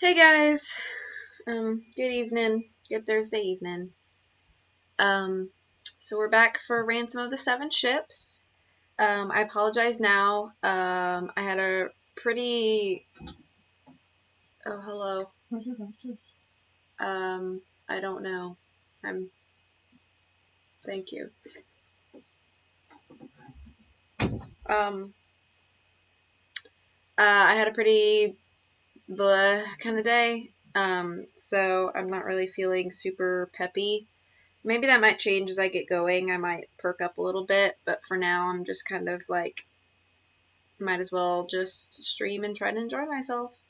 Hey guys, good evening, good Thursday evening. So we're back for Ransom of the Seven Ships. I apologize now. I had a pretty... Oh, hello. Where's your doctor? I don't know. Thank you. I had a pretty blah kind of day, so I'm not really feeling super peppy. Maybe that might change as I get going. I might perk up a little bit, but for now I'm just kind of like, might as well just stream and try to enjoy myself.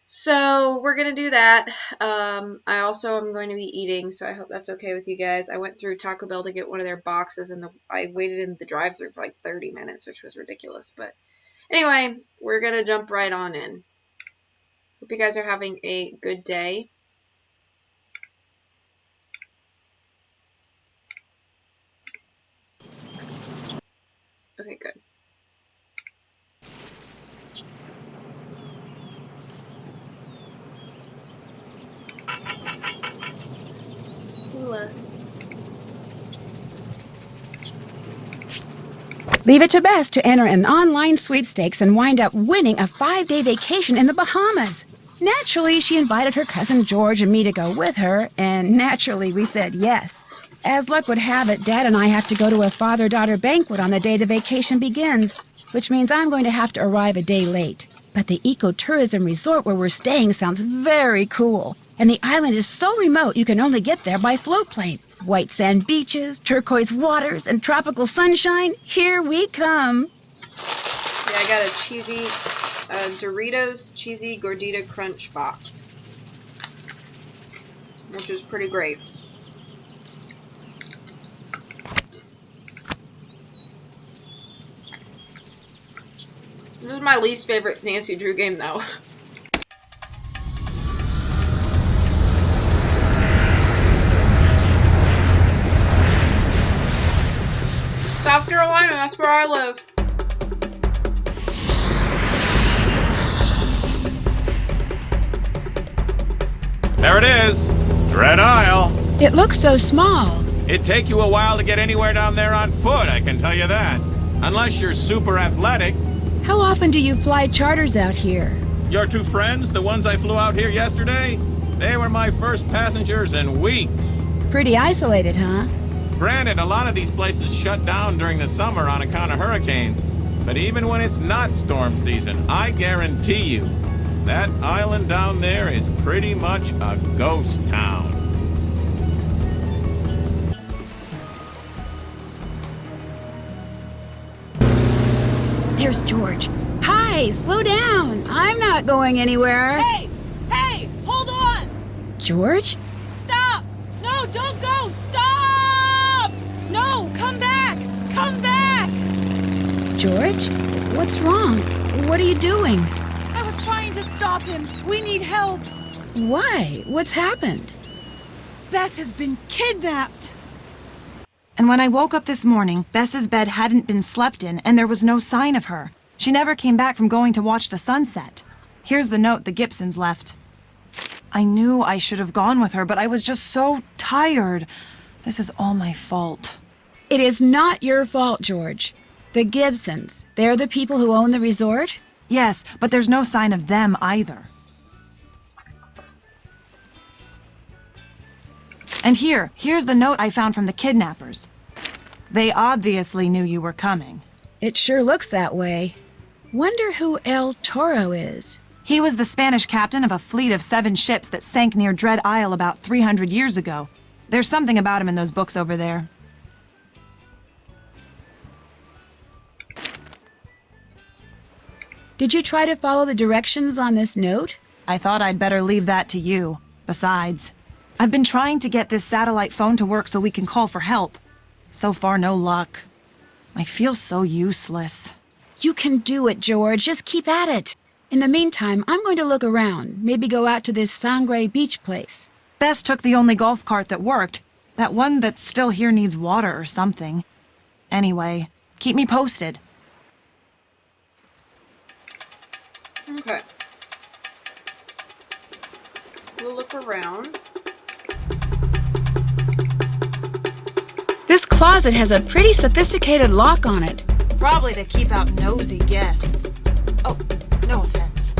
So we're going to do that. I also am going to be eating, so I hope that's okay with you guys. I went through Taco Bell to get one of their boxes, and I waited in the drive-thru for like 30 minutes, which was ridiculous. But anyway, we're going to jump right on in. Hope you guys are having a good day. Okay, good. Hula. Leave it to Bess to enter an online sweepstakes and wind up winning a 5-day vacation in the Bahamas. Naturally, she invited her cousin George and me to go with her, and naturally we said yes. As luck would have it, Dad and I have to go to a father-daughter banquet on the day the vacation begins, which means I'm going to have to arrive a day late. But the ecotourism resort where we're staying sounds very cool, and the island is so remote you can only get there by float plane. White sand beaches, turquoise waters, and tropical sunshine. Here we come. Yeah, I got a cheesy Doritos Cheesy Gordita Crunch box, which is pretty great. This is my least favorite Nancy Drew game, though. South Carolina, that's where I live. There it is. Dread Isle. It looks so small. It'd take you a while to get anywhere down there on foot, I can tell you that. Unless you're super athletic. How often do you fly charters out here? Your two friends, the ones I flew out here yesterday, they were my first passengers in weeks. Pretty isolated, huh? Granted, a lot of these places shut down during the summer on account of hurricanes. But even when it's not storm season, I guarantee you, that island down there is pretty much a ghost town. There's George. Hi, slow down. I'm not going anywhere. Hey, hold on. George? Stop. No, don't go. Stop. No, come back. Come back. George? What's wrong? What are you doing? I was trying to stop him. We need help. Why? What's happened? Bess has been kidnapped. And when I woke up this morning, Bess's bed hadn't been slept in, and there was no sign of her. She never came back from going to watch the sunset. Here's the note the Gibsons left. I knew I should have gone with her, but I was just so tired. This is all my fault. It is not your fault, George. The Gibsons, they're the people who own the resort? Yes, but there's no sign of them either. And here's the note I found from the kidnappers. They obviously knew you were coming. It sure looks that way. Wonder who El Toro is. He was the Spanish captain of a fleet of 7 ships that sank near Dread Isle about 300 years ago. There's something about him in those books over there. Did you try to follow the directions on this note? I thought I'd better leave that to you. Besides, I've been trying to get this satellite phone to work so we can call for help. So far, no luck. I feel so useless. You can do it, George. Just keep at it. In the meantime, I'm going to look around. Maybe go out to this Sangre Beach place. Bess took the only golf cart that worked. That one that's still here needs water or something. Anyway, keep me posted. Okay. We'll look around. This closet has a pretty sophisticated lock on it. Probably to keep out nosy guests. Oh, no offense.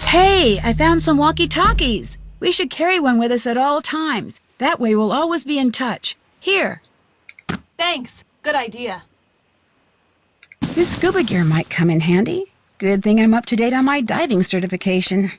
Hey, I found some walkie-talkies. We should carry one with us at all times. That way we'll always be in touch. Here. Thanks. Good idea. This scuba gear might come in handy. Good thing I'm up to date on my diving certification.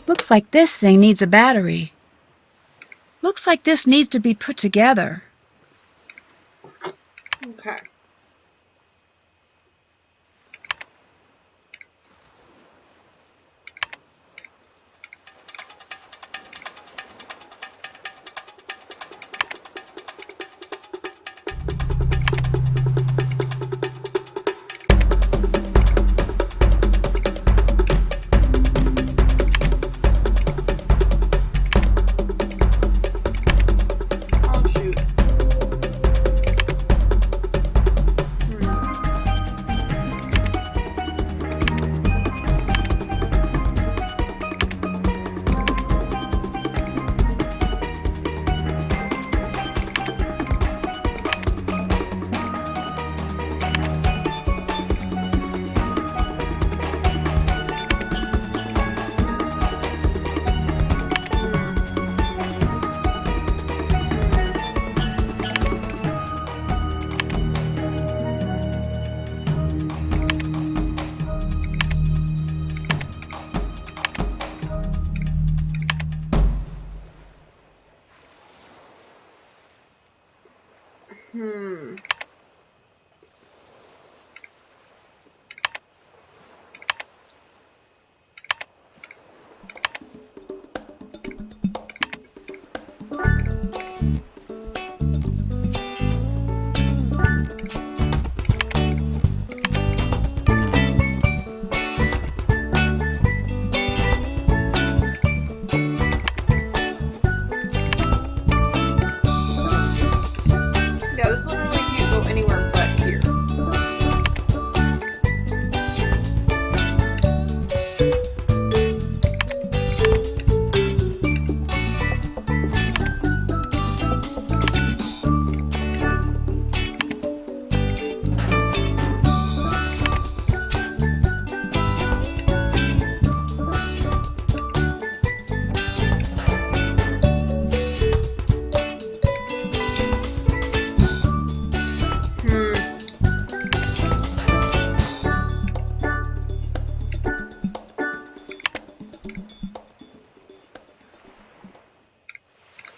Looks like this thing needs a battery. Looks like this needs to be put together. Okay. Oh, shoot. Hmm. Yeah, this literally can't go anywhere but here.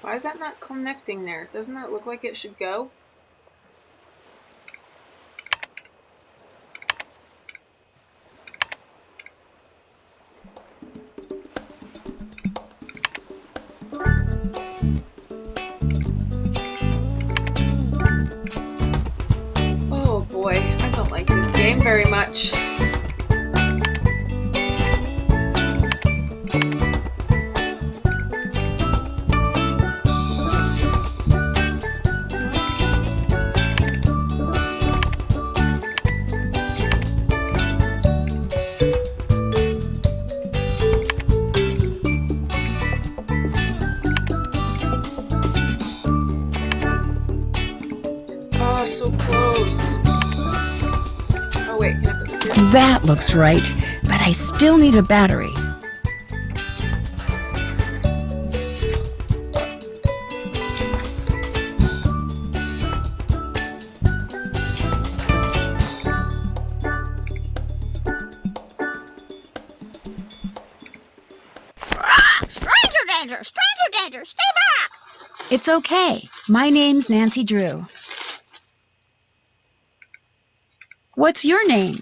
Why is that not connecting there? Doesn't that look like it should go? Oh boy, I don't like this game very much. Oh, so close. Oh wait, can I put this here? That looks right, but I still need a battery. Stranger danger! Stranger danger! Stay back! It's okay. My name's Nancy Drew. What's your name?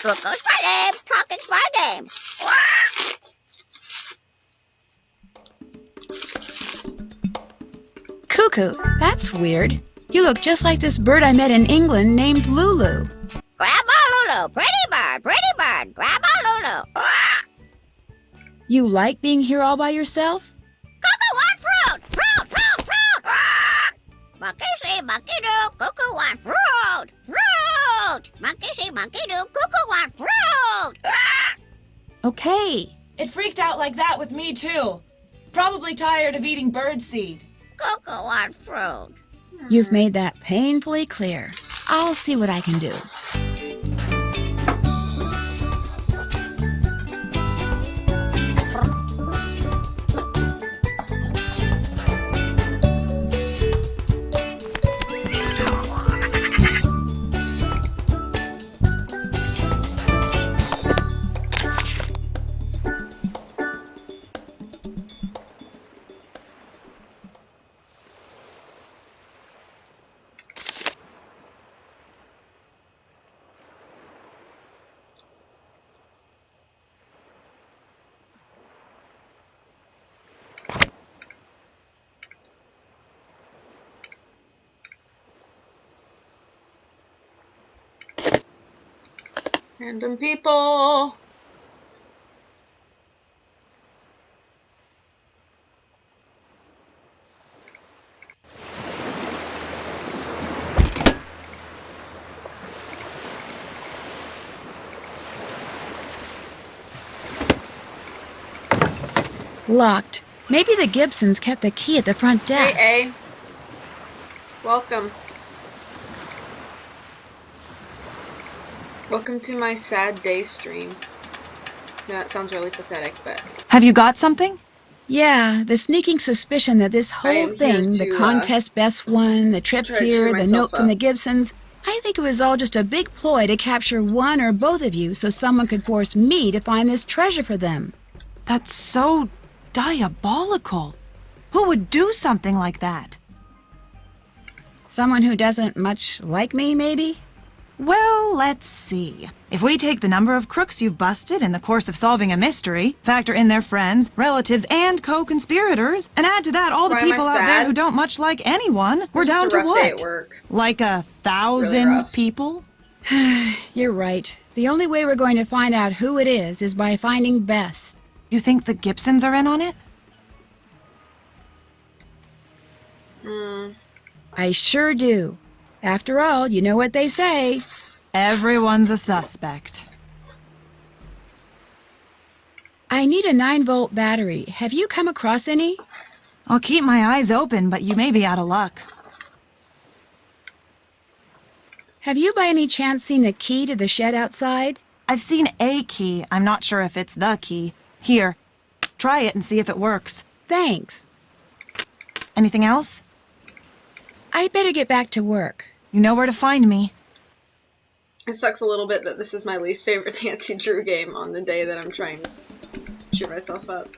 Cuckoo's my name! Talking's my name! Cuckoo. That's weird. You look just like this bird I met in England named Lulu. Grandma Lulu! Pretty bird! Grandma Lulu! You like being here all by yourself? Cuckoo want fruit! Fruit! Fruit! Fruit! Monkey see, monkey do, cuckoo want fruit! Fruit! Monkey see, monkey do, cuckoo want fruit! Okay. It freaked out like that with me, too. Probably tired of eating birdseed. Cuckoo want fruit. You've made that painfully clear. I'll see what I can do. Random people. Locked. Maybe the Gibsons kept the key at the front desk. Hey, A. Welcome. Welcome to my sad day stream. No, that sounds really pathetic, but Have you got something? Yeah, the sneaking suspicion that this I whole am here thing, to, the contest Bess won, the trip try to cheer here, the myself note from the up. Gibsons, I think it was all just a big ploy to capture one or both of you so someone could force me to find this treasure for them. That's so diabolical. Who would do something like that? Someone who doesn't much like me, maybe? Well, let's see. If we take the number of crooks you've busted in the course of solving a mystery, factor in their friends, relatives, and co-conspirators, and add to that all the Why am I people out there sad? who don't much like anyone, we're It's down just a to rough day at what? work. Like 1,000 rough. people? You're right. The only way we're going to find out who it is by finding Bess. You think the Gibsons are in on it? I sure do. After all, you know what they say. Everyone's a suspect. I need a 9-volt battery. Have you come across any? I'll keep my eyes open, but you may be out of luck. Have you by any chance seen the key to the shed outside? I've seen a key. I'm not sure if it's the key. Here, try it and see if it works. Thanks. Anything else? I'd better get back to work. You know where to find me. It sucks a little bit that this is my least favorite Nancy Drew game on the day that I'm trying to cheer myself up.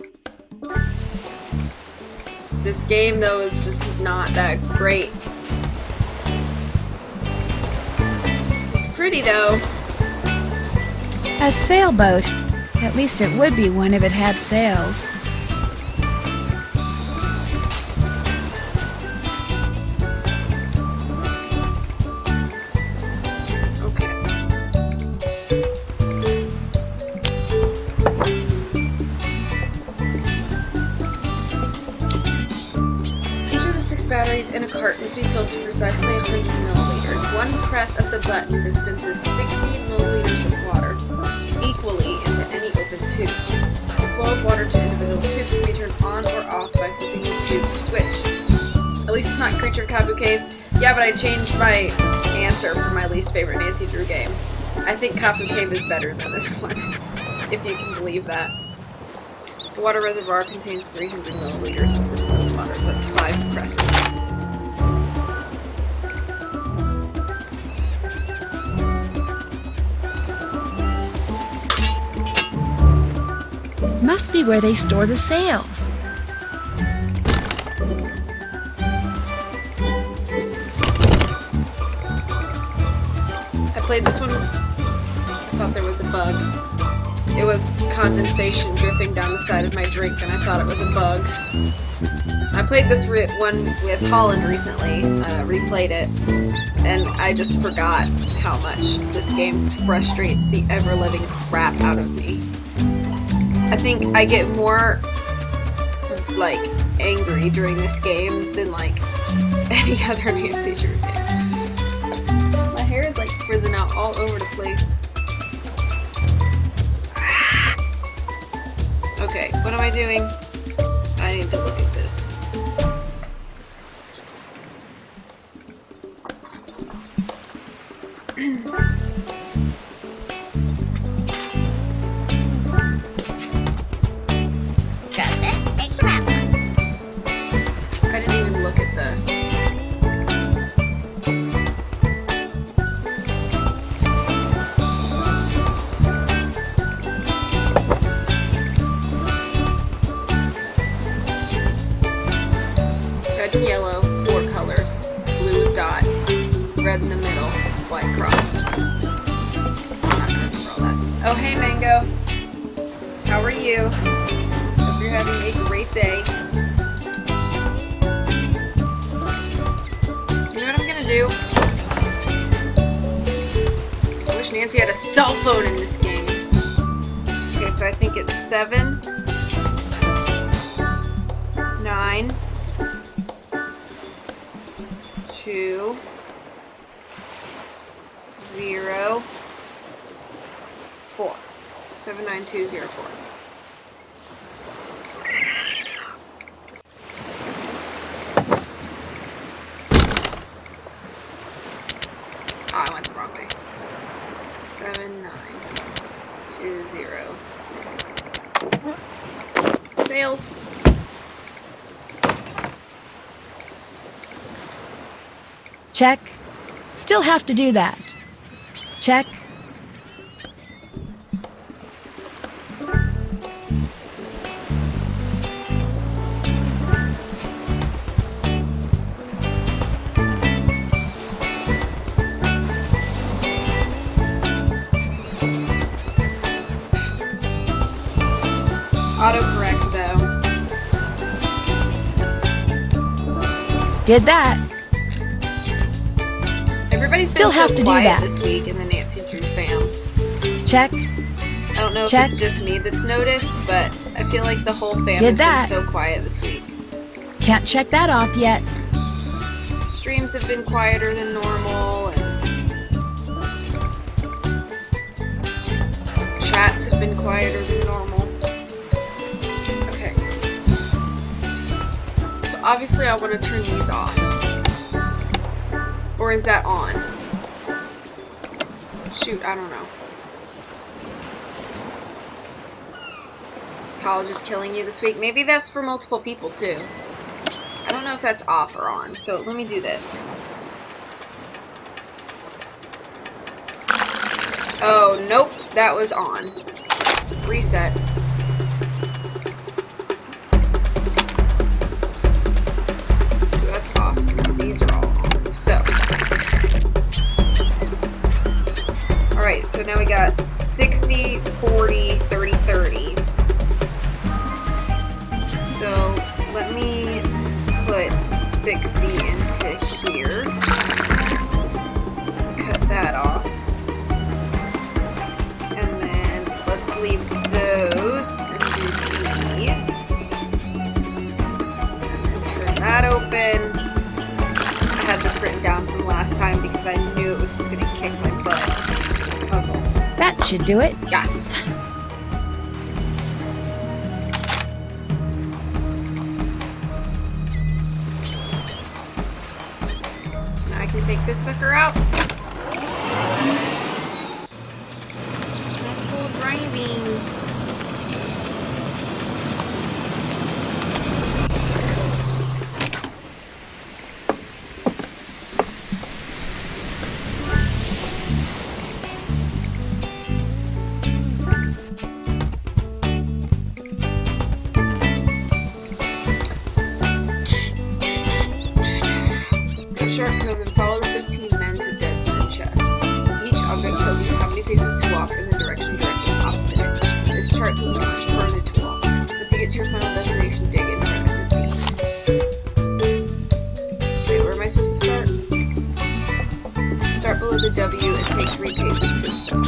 This game, though, is just not that great. It's pretty, though. A sailboat. At least it would be one if it had sails. Okay. Each of the 6 batteries in a cart must be filled to precisely 100 milliliters. One press of the button dispenses 60 milliliters of water equally into any open tubes. The flow of water to individual tubes can be turned on or off by flipping the tube switch. At least it's not Creature Kabu Cave. Yeah, but I changed my answer for my least favorite Nancy Drew game. I think Kapu Cave is better than this one, if you can believe that. The water reservoir contains 300 milliliters of distilled water, so that's 5 presses. Must be where they store the sails. I played this one. I thought there was a bug. It was condensation dripping down the side of my drink, and I thought it was a bug. I played this one with Holland recently, replayed it, and I just forgot how much this game frustrates the ever-living crap out of me. I think I get more, like, angry during this game than, like, any other Nancy Drew game. My hair is, like, frizzing out all over the place. Okay, what am I doing? I need to look at this. Justin, take some apple. I didn't even look at the... Red and yellow, 4 colors. Blue dot, red in the middle, white cross. I'm not gonna remember all that. Oh, hey, Mango. How are you? Hope you're having a great day. You know what I'm gonna do? I wish gosh, Nancy had a cell phone in this game. Okay, so I think it's 7, 9, 2, 0, 4. 79204. Oh, I went the wrong way. 7920. Sales. Check. Still have to do that. Check. Autocorrect, though. Did that. Everybody's Still been have so to do quiet that. this week in the Nancy Drew fam. Check. I don't know if Check. it's just me that's noticed, but I feel like the whole fam Did has that. been so quiet this week. Can't check that off yet. Streams have been quieter than normal, and chats have been quieter than normal. Okay. So obviously I want to turn these off. Or is that on? Shoot, I don't know. College is killing you this week. Maybe that's for multiple people too. I don't know if that's off or on, so let me do this. Oh, nope, that was on. Reset. So that's off. These are all on. So. Alright, so now we got 60, 40, 30, 30. So let me put 60 into here. Cut that off. And then let's leave those and do these. And then turn that open. I had this written down from last time because I knew it was just going to kick my butt. This puzzle. That should do it. Yes! I can take this sucker out. Careful driving. Go sharp cove and follow the 15 men to Dead's Men chest. Each object tells you how many paces to walk in the direction directly opposite it. This chart tells you how much further to walk. Once you get to your final destination, dig in front of your feet. Wait, where am I supposed to start? Start below the W and take 3 paces to the south.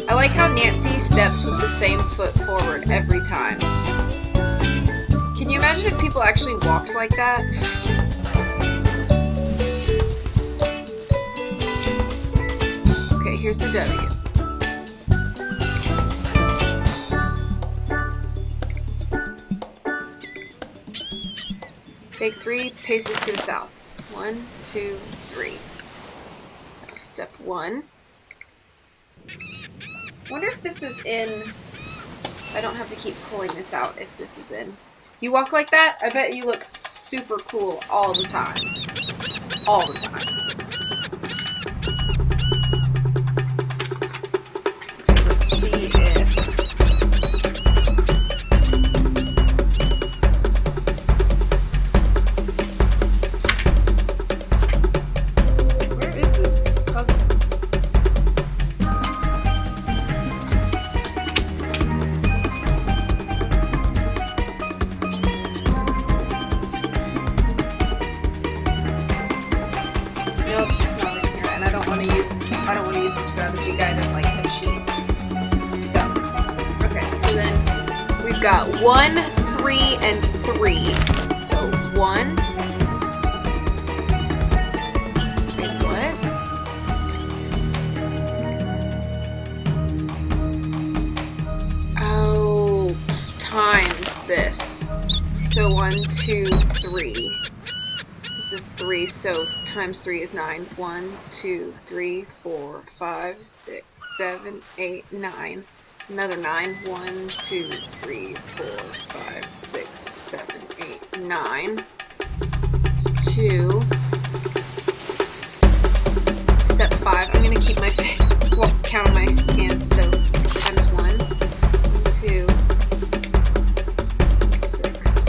I like how Nancy steps with the same foot forward every time. Can you imagine if people actually walked like that? Okay, here's the W. Take 3 paces to the south. 1, 2, 3. Step 1. Wonder if this is in... I don't have to keep pulling this out if this is in. You walk like that? I bet you look super cool all the time. All the time. Okay, let's see if... Where is this puzzle? you guys like a cheat. So, okay, so then we've got 1, 3, and 3. So 1. Wait, what? Oh, times this. So 1, 2, 3. This is 3, so times 3 is 9. 1, 2, 3, 4, 5, 6, 7, 8, 9. Another 9. 1, 2, 3, 4, 5, 6, 7, 8, 9. It's 2. Step 5. I'm gonna keep my count on my hands. So times 1, 2. This is 6.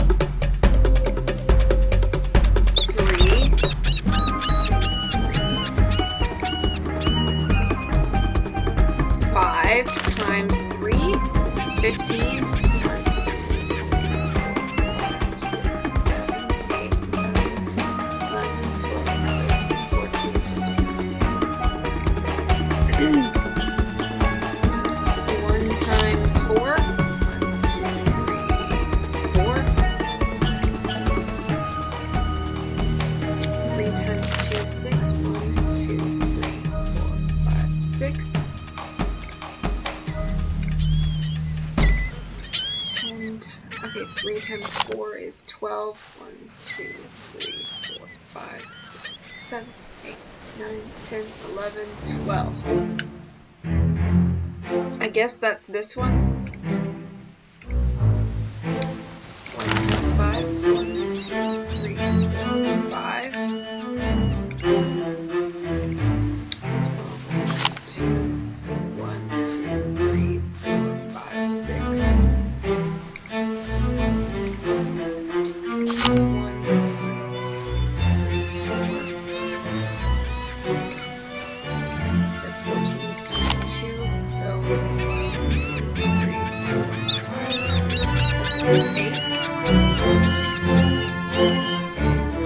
5 times 3 is 15. 1, 2, 3, 4, 5, 6, 7, 8, 9, 10, 11, 12, 13, 14, 15. 1 times 4. 1, 2, 3, 4. 3 times 2 is 6. 1, 2, 3, 4, 5, 6. 10 okay, 3 times 4 is 12. 1, 2, 3, 4, 5, 6, 7, 8, 9, 10, 11, 12. I guess that's this one. 1 times 5. 1, 2, 3, 4, 5. 12 is times 2. So 1, 2, 3, 4, 5, 6. 13 is times 1. 1, 2, 3, 4. Step 14 is times 2. So 1, 2, 3, 4, 5, 6, 7, 8. And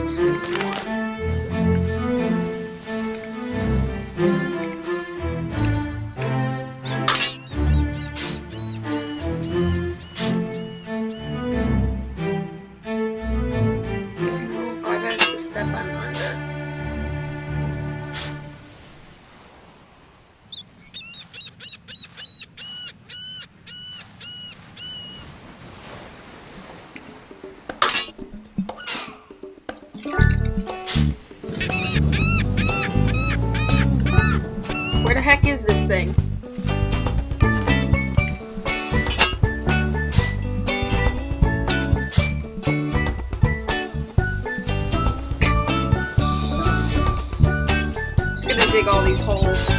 times 1. Step I'm under. Where the heck is this thing? Dig all these holes.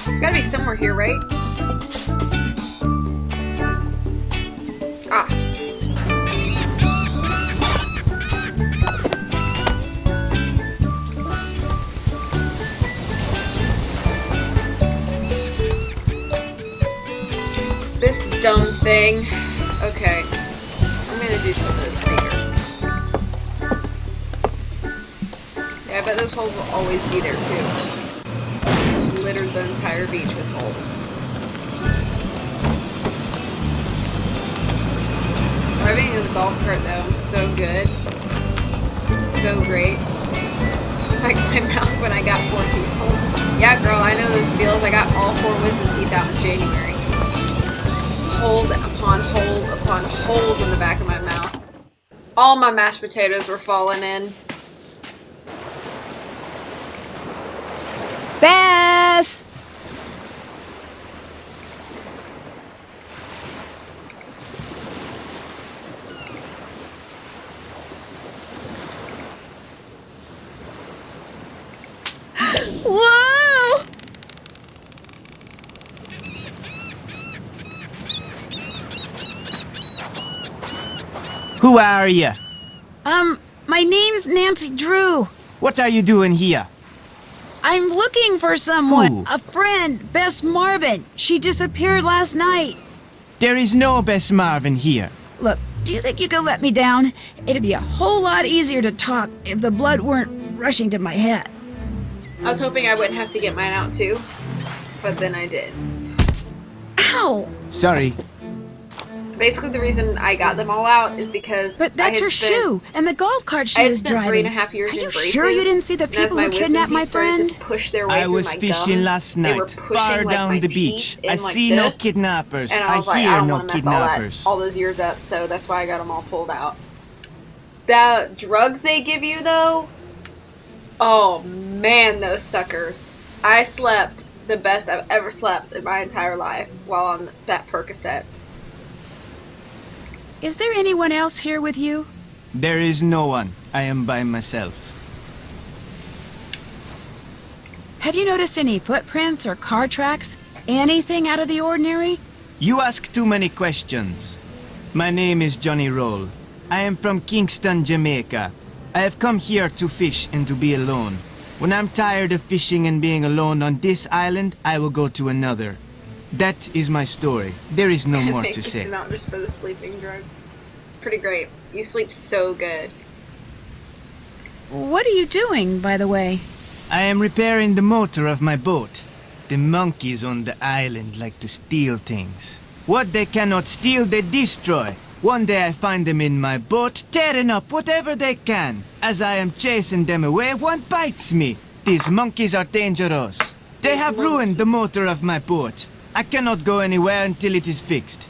It's gotta be somewhere here, right? Ah. This dumb thing. Okay. I'm gonna do some of this later. Yeah, I bet those holes will always be there too. Just littered the entire beach with holes. Driving in the golf cart though is so good. It's so great. It's like my mouth when I got 4 teeth pulled. Yeah, girl, I know those feels. I got all 4 wisdom teeth out in January. Holes upon holes upon holes in the back of my mouth. All my mashed potatoes were falling in. Bess! Whoa! Who are you? My name's Nancy Drew. What are you doing here? I'm looking for someone. Who? A friend, Bess Marvin. She disappeared last night. There is no Bess Marvin here. Look, Do you think you could let me down? It'd be a whole lot easier to talk if the blood weren't rushing to my head. I was hoping I wouldn't have to get mine out too, but then I did. Ow! Sorry. Basically, the reason I got them all out is because But that's her shoe, and the golf cart she I had was spent driving. 3.5 years Are in you braces. sure you didn't see the and as people who wisdom kidnapped my teeth started friend? to push their way I through was my fishing gums, last they were night, pushing far like down my the teeth beach. in I like see no this, kidnappers. and I was like, hear I don't no want to mess kidnappers. all those years up, so that's why I got them all pulled out. The drugs they give you though, oh man, those suckers! I slept the best I've ever slept in my entire life while on that Percocet. Is there anyone else here with you? There is no one. I am by myself. Have you noticed any footprints or car tracks? Anything out of the ordinary? You ask too many questions. My name is Johnny Roll. I am from Kingston, Jamaica. I have come here to fish and to be alone. When I'm tired of fishing and being alone on this island, I will go to another. That is my story. There is no more to say. Not just for the sleeping drugs. It's pretty great. You sleep so good. What are you doing, by the way? I am repairing the motor of my boat. The monkeys on the island like to steal things. What they cannot steal, they destroy. One day I find them in my boat, tearing up whatever they can. As I am chasing them away, one bites me. These monkeys are dangerous. They have ruined the motor of my boat. I cannot go anywhere until it is fixed.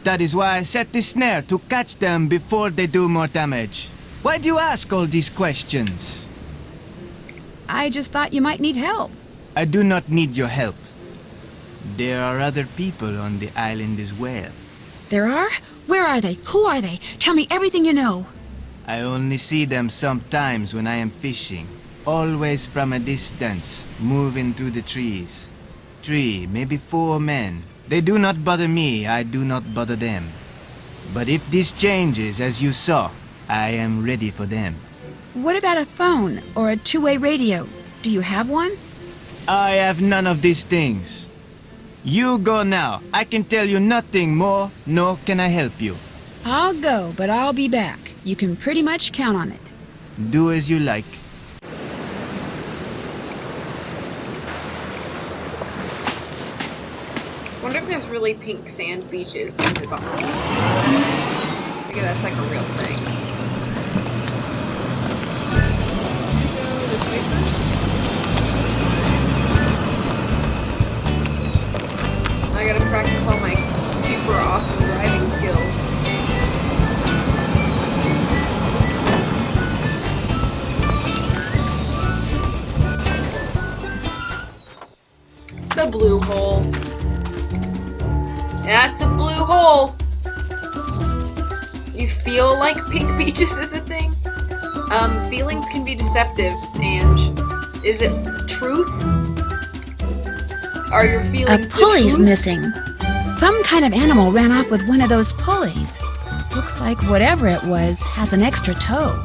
That is why I set the snare to catch them before they do more damage. Why do you ask all these questions? I just thought you might need help. I do not need your help. There are other people on the island as well. There are? Where are they? Who are they? Tell me everything you know. I only see them sometimes when I am fishing. Always from a distance, moving through the trees. 3, maybe 4 men. They do not bother me, I do not bother them. But if this changes, as you saw, I am ready for them. What about a phone or a two-way radio? Do you have one? I have none of these things. You go now. I can tell you nothing more, nor can I help you. I'll go, but I'll be back. You can pretty much count on it. Do as you like. I wonder if there's really pink sand beaches in the Bahamas. Maybe that's like a real thing. Go this way first. I gotta practice all my super awesome driving skills. The blue hole. That's a blue hole. You feel like pink beaches is a thing? Feelings can be deceptive, and is it truth? Are your A feelings the pulley's truth? missing. Some kind of animal ran off with one of those pulleys. Looks like whatever it was has an extra toe.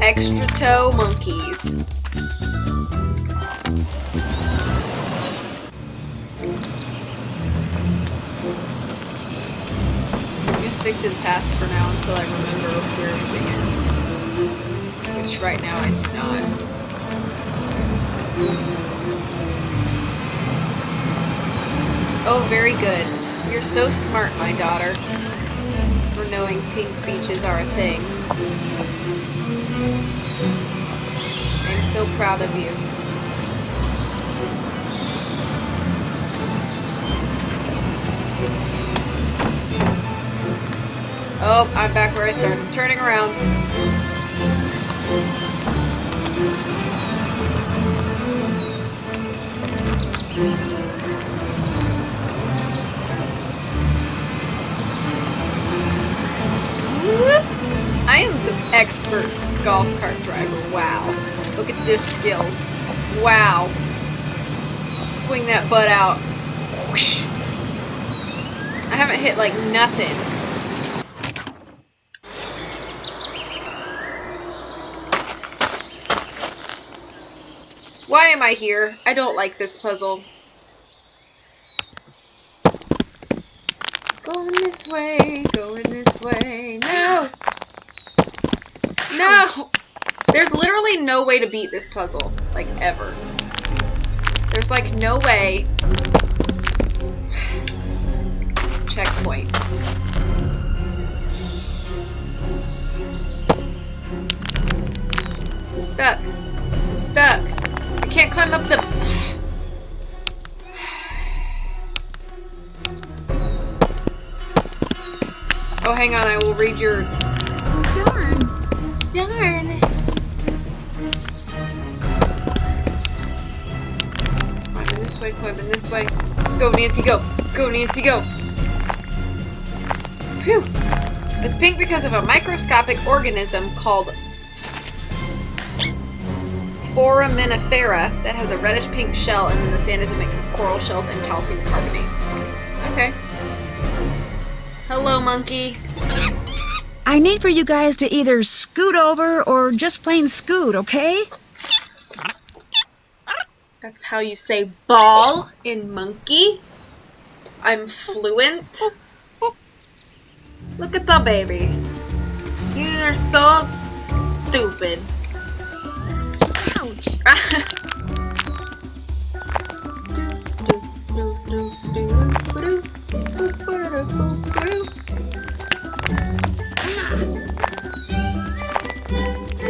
Extra toe monkeys. I'm gonna stick to the paths for now until I remember where everything is. Which right now I do not. Oh, very good. You're so smart, my daughter, for knowing pink beaches are a thing. I'm so proud of you. Oh, I'm back where I started. Turning around. Whoop. I am the expert golf cart driver. Wow. Look at this skills. Wow. Swing that butt out. Whoosh. I haven't hit like nothing. Why am I here? I don't like this puzzle. Going this way, going this way. No! No! There's literally no way to beat this puzzle, like, ever. There's, like, no way. Checkpoint. I'm stuck. I'm stuck. I can't climb up the... Oh, hang on, I will read your... Darn. Darn. Climbing this way, climbing this way. Go, Nancy, go. Go, Nancy, go. Phew. It's pink because of a microscopic organism called Foraminifera that has a reddish pink shell, and then the sand is a mix of coral shells and calcium carbonate. Okay. Hello, monkey. I need for you guys to either scoot over or just plain scoot, okay? That's how you say ball in monkey. I'm fluent. Look at the baby. You're so stupid. Ouch.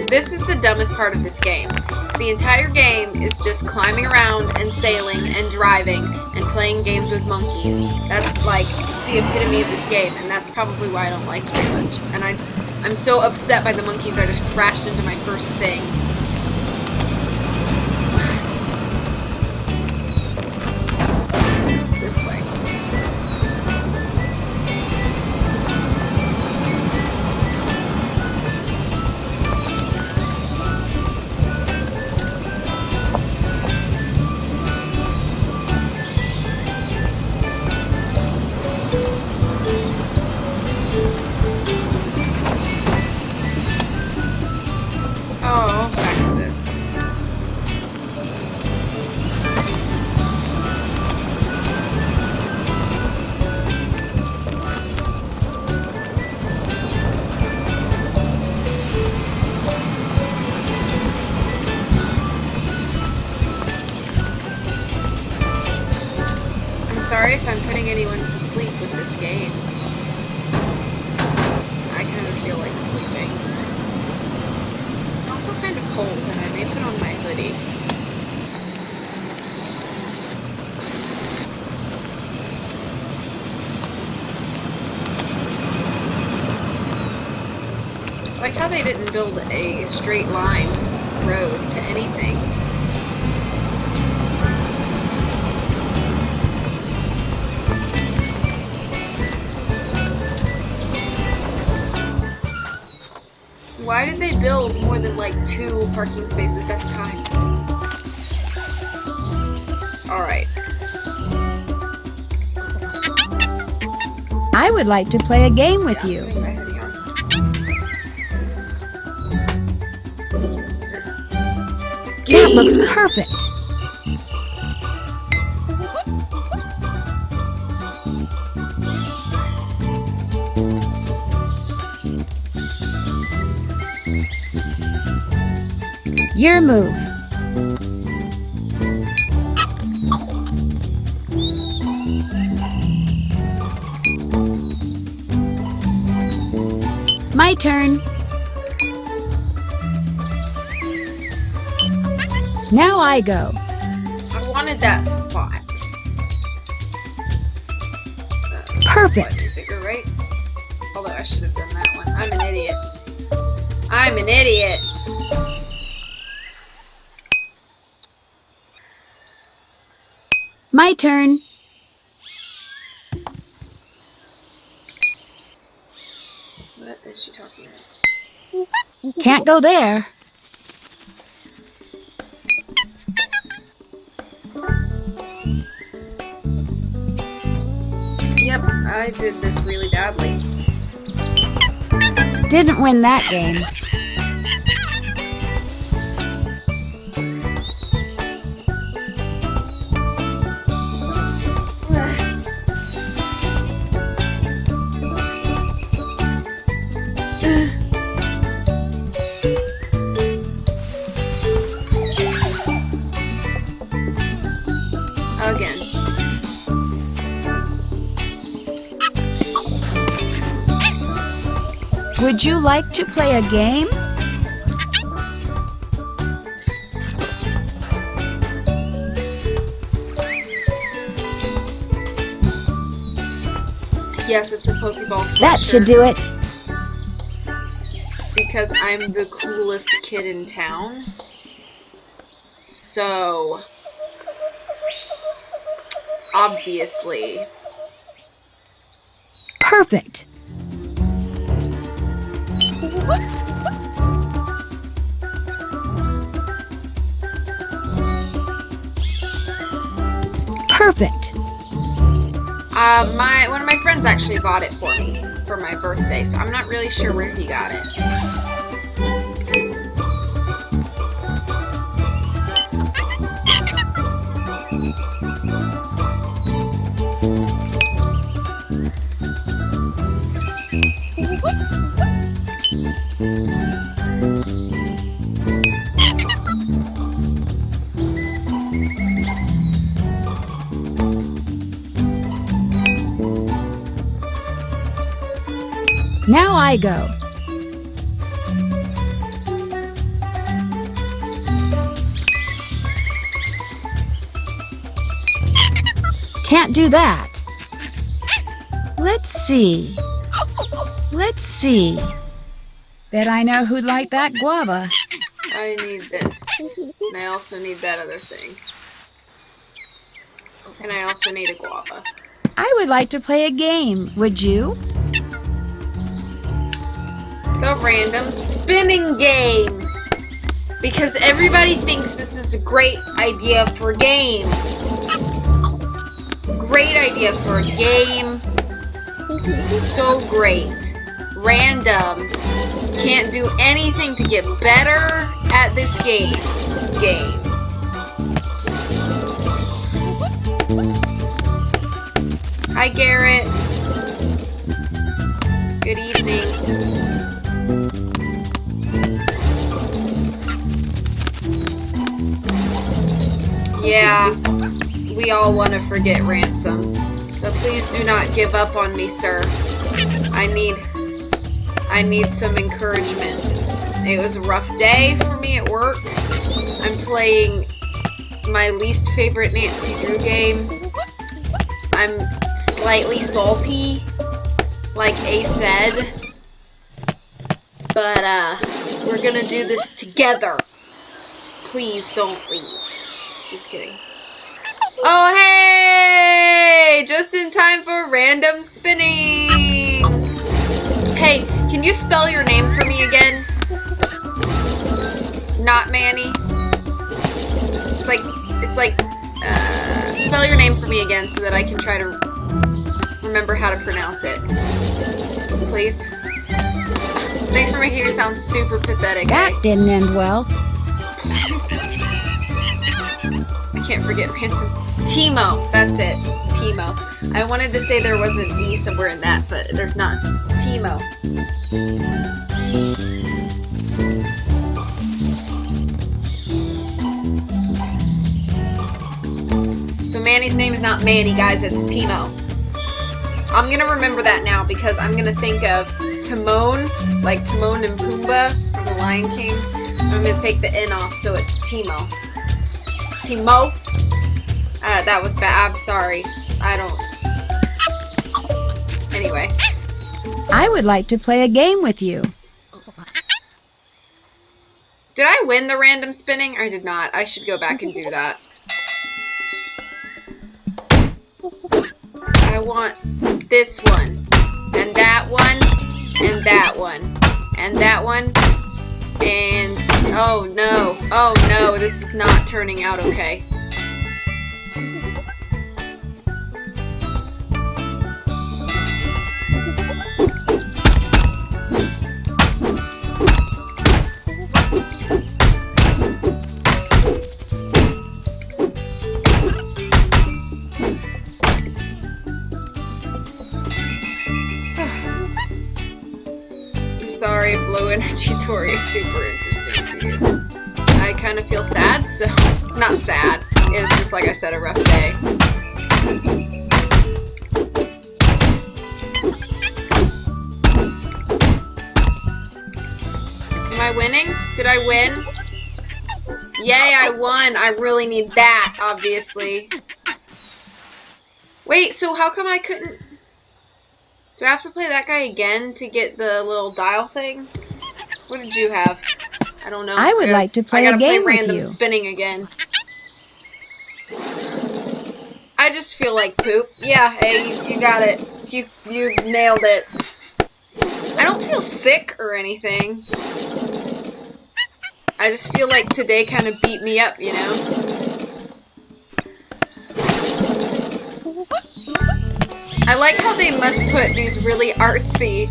This is the dumbest part of this game. The entire game is just climbing around and sailing and driving and playing games with monkeys. That's like the epitome of this game, and that's probably why I don't like it very much. And I'm so upset by the monkeys I just crashed into my first thing. It's this way. Oh, back to this. I'm sorry if I'm putting anyone to sleep with this game. I kind of feel like sleeping. I'm also kind of cold, and I may put on my hoodie. I like how they didn't build a straight line road to anything. Why did they build more than like 2 parking spaces at a time? Alright. I would like to play a game with you. Putting my hoodie on. That looks perfect. Your move. My turn. Now I go. I wanted that spot. Perfect. Slightly bigger, right? Although I should have done that one. I'm an idiot. I'm an idiot. My turn. What is she talking about? Can't go there. Yep, I did this really badly. Didn't win that game. Would you like to play a game? Yes, it's a Pokeball sweatshirt. That should do it. Because I'm the coolest kid in town. So, obviously. Perfect. Perfect. One of my friends actually bought it for me for my birthday, so I'm not really sure where he got it. Now I go. Can't do that. Let's see. Let's see. Bet I know who'd like that guava. I need this. And I also need that other thing. And I also need a guava. I would like to play a game. Would you? The random spinning game. Because everybody thinks this is a great idea for a game. Great idea for a game. So great. Random. Can't do anything to get better at this game. Hi, Garrett. Good evening. Yeah, we all want to forget Ransom. But please do not give up on me, sir. I need some encouragement. It was a rough day for me at work. I'm playing my least favorite Nancy Drew game. I'm slightly salty, like Ace said. But, we're gonna do this together. Please don't leave. Just kidding. Oh, hey! Just in time for random spinning. Hey, can you spell your name for me again? Not Manny. It's like, spell your name for me again so that I can try to remember how to pronounce it. Please. Thanks for making me sound super pathetic. That didn't end well. I can't forget Ransom. Timo, that's it. Timo. I wanted to say there was an E somewhere in that, but there's not. Timo. So Manny's name is not Manny, guys, it's Timo. I'm gonna remember that now because I'm gonna think of Timon, like Timon and Pumbaa from The Lion King. I'm gonna take the N off, so it's Timo. Timo? That was bad. I'm sorry. Anyway. I would like to play a game with you. Did I win the random spinning? I did not. I should go back and do that. I want this one. And that one. And that one. And that one. And... oh no. Oh no. This is not turning out okay. Sorry if low energy Tori is super interesting to you. I kind of feel sad, so not sad. It was just, like I said, a rough day. I winning? Did I win? Yay, I won. I really need that, obviously. Wait, so how come I couldn't... Do I have to play that guy again to get the little dial thing? What did you have? I don't know. I would like to play a game with I gotta play random you. spinning again. I just feel like poop. Yeah, hey, you got it. You nailed it. I don't feel sick or anything. I just feel like today kind of beat me up, you know? I like how they must put these really artsy,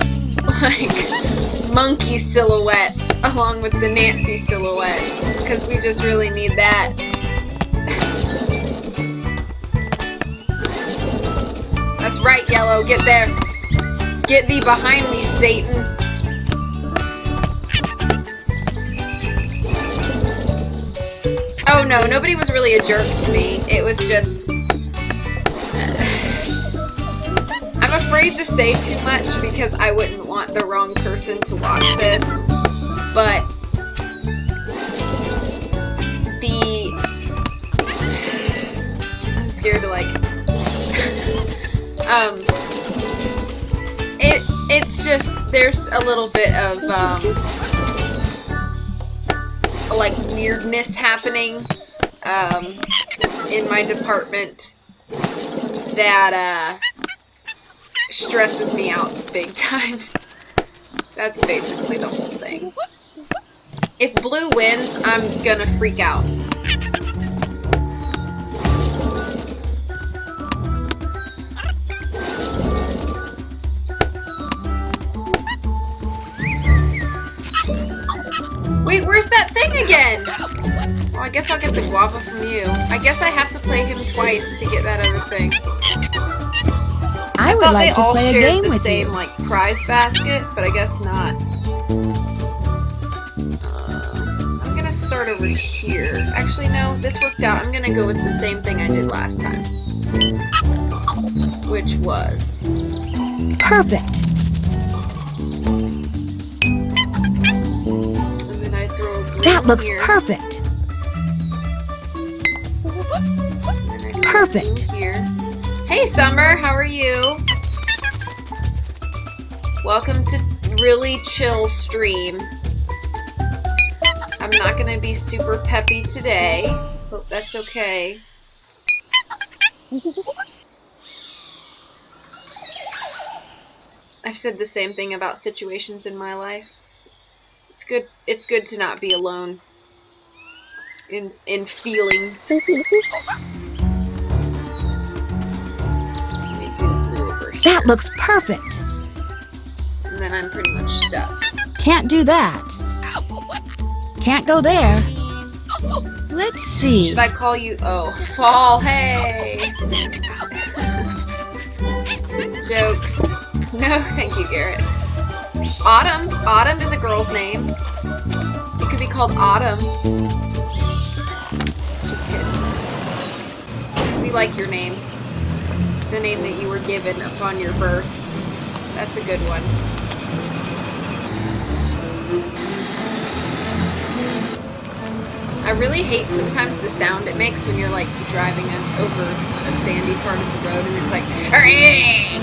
like, monkey silhouettes along with the Nancy silhouette, because we just really need that. That's right, Yellow, get there. Get thee behind me, Satan. Oh no, nobody was really a jerk to me. It was just... I'm afraid to say too much because I wouldn't want the wrong person to watch this, but I'm scared to like it's just there's a little bit of like weirdness happening in my department that stresses me out big time. That's basically the whole thing. If blue wins, I'm gonna freak out. Wait, where's that thing again? Well, I guess I'll get the guava from you. I guess I have to play him twice to get that other thing. I would like to play a game with you. They all shared the same, like, prize basket, but I guess not. I'm gonna start over here. Actually, no, this worked out. I'm gonna go with the same thing I did last time. Which was... Perfect. And then I throw a green That looks here. perfect. And I throw Perfect. a blue here. Hey Summer, how are you? Welcome to really chill stream. I'm not gonna be super peppy today. Hope that's okay. I've said the same thing about situations in my life. It's good to not be alone in feelings. That looks perfect. And then I'm pretty much stuck. Can't do that. Can't go there. Let's see. Should I call you? Oh, Fall, hey! Jokes. No, thank you, Garrett. Autumn. Autumn is a girl's name. You could be called Autumn. Just kidding. We like your name. The name that you were given upon your birth. That's a good one. I really hate sometimes the sound it makes when you're like driving over a sandy part of the road and it's like, hurry!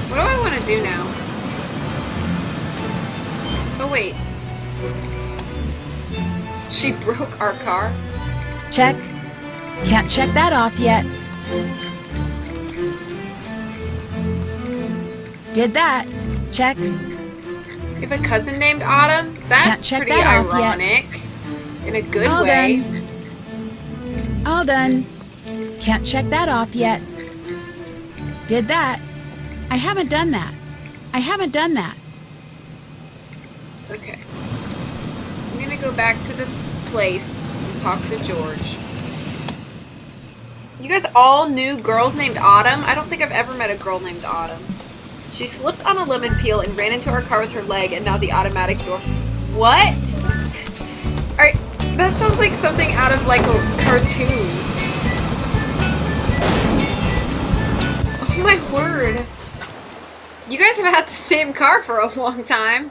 What do I want to do now? Oh wait. She broke our car? Check. Can't check that off yet. Did that. Check. You have a cousin named Autumn? That's check pretty that off yet. ironic. In a good All way. done. All done. Can't check that off yet. Did that. I haven't done that. I haven't done that. Okay. I'm gonna go back to the place and talk to George. You guys all knew girls named Autumn? I don't think I've ever met a girl named Autumn. She slipped on a lemon peel and ran into our car with her leg, and now the automatic door... What? Alright, that sounds like something out of, like, a cartoon. my word. You guys have had the same car for a long time.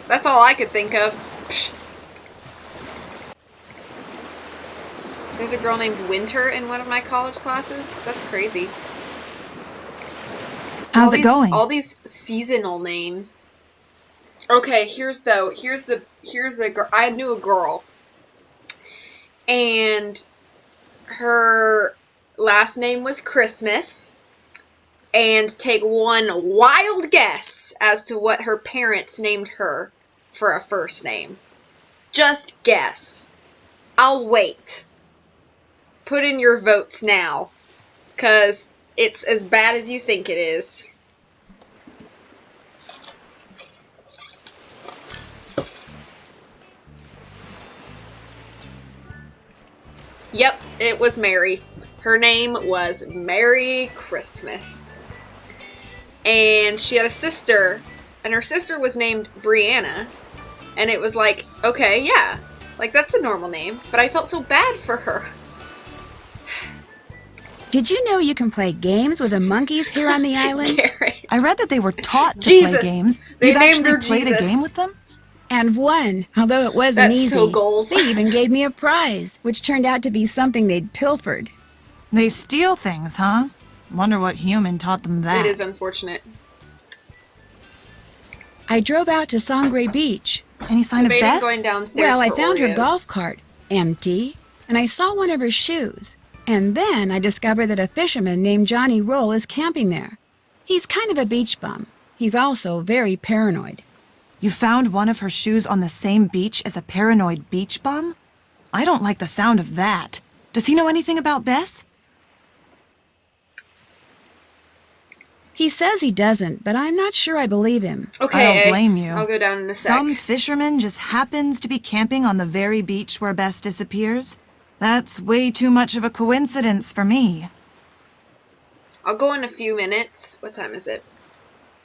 That's all I could think of. Psh. There's a girl named Winter in one of my college classes. That's crazy. How's it going? All these seasonal names. Okay, here's a girl. I knew a girl. And her last name was Christmas. And take one wild guess as to what her parents named her for a first name. Just guess. I'll wait. Put in your votes now. 'Cause it's as bad as you think it is. Yep, it was Mary. Her name was Merry Christmas. And she had a sister, and her sister was named Brianna. And it was like, okay, yeah, like that's a normal name, but I felt so bad for her. Did you know you can play games with the monkeys here on the island? Garrett. I read that they were taught to Jesus. play games. They You've named actually her played a Jesus. game with them? And won, although it wasn't That's easy. so goals. They even gave me a prize, which turned out to be something they'd pilfered. They steal things, huh? Wonder what human taught them that. It is unfortunate. I drove out to Sangre Beach. Any sign of Debating Bess? going downstairs Well, I for found her Oreos. golf cart empty, and I saw one of her shoes. And then I discovered that a fisherman named Johnny Roll is camping there. He's kind of a beach bum. He's also very paranoid. You found one of her shoes on the same beach as a paranoid beach bum? I don't like the sound of that. Does he know anything about Bess? He says he doesn't, but I'm not sure I believe him. Okay, I don't blame you. I'll go down in a sec. Some fisherman just happens to be camping on the very beach where Bess disappears? That's way too much of a coincidence for me. I'll go in a few minutes. What time is it?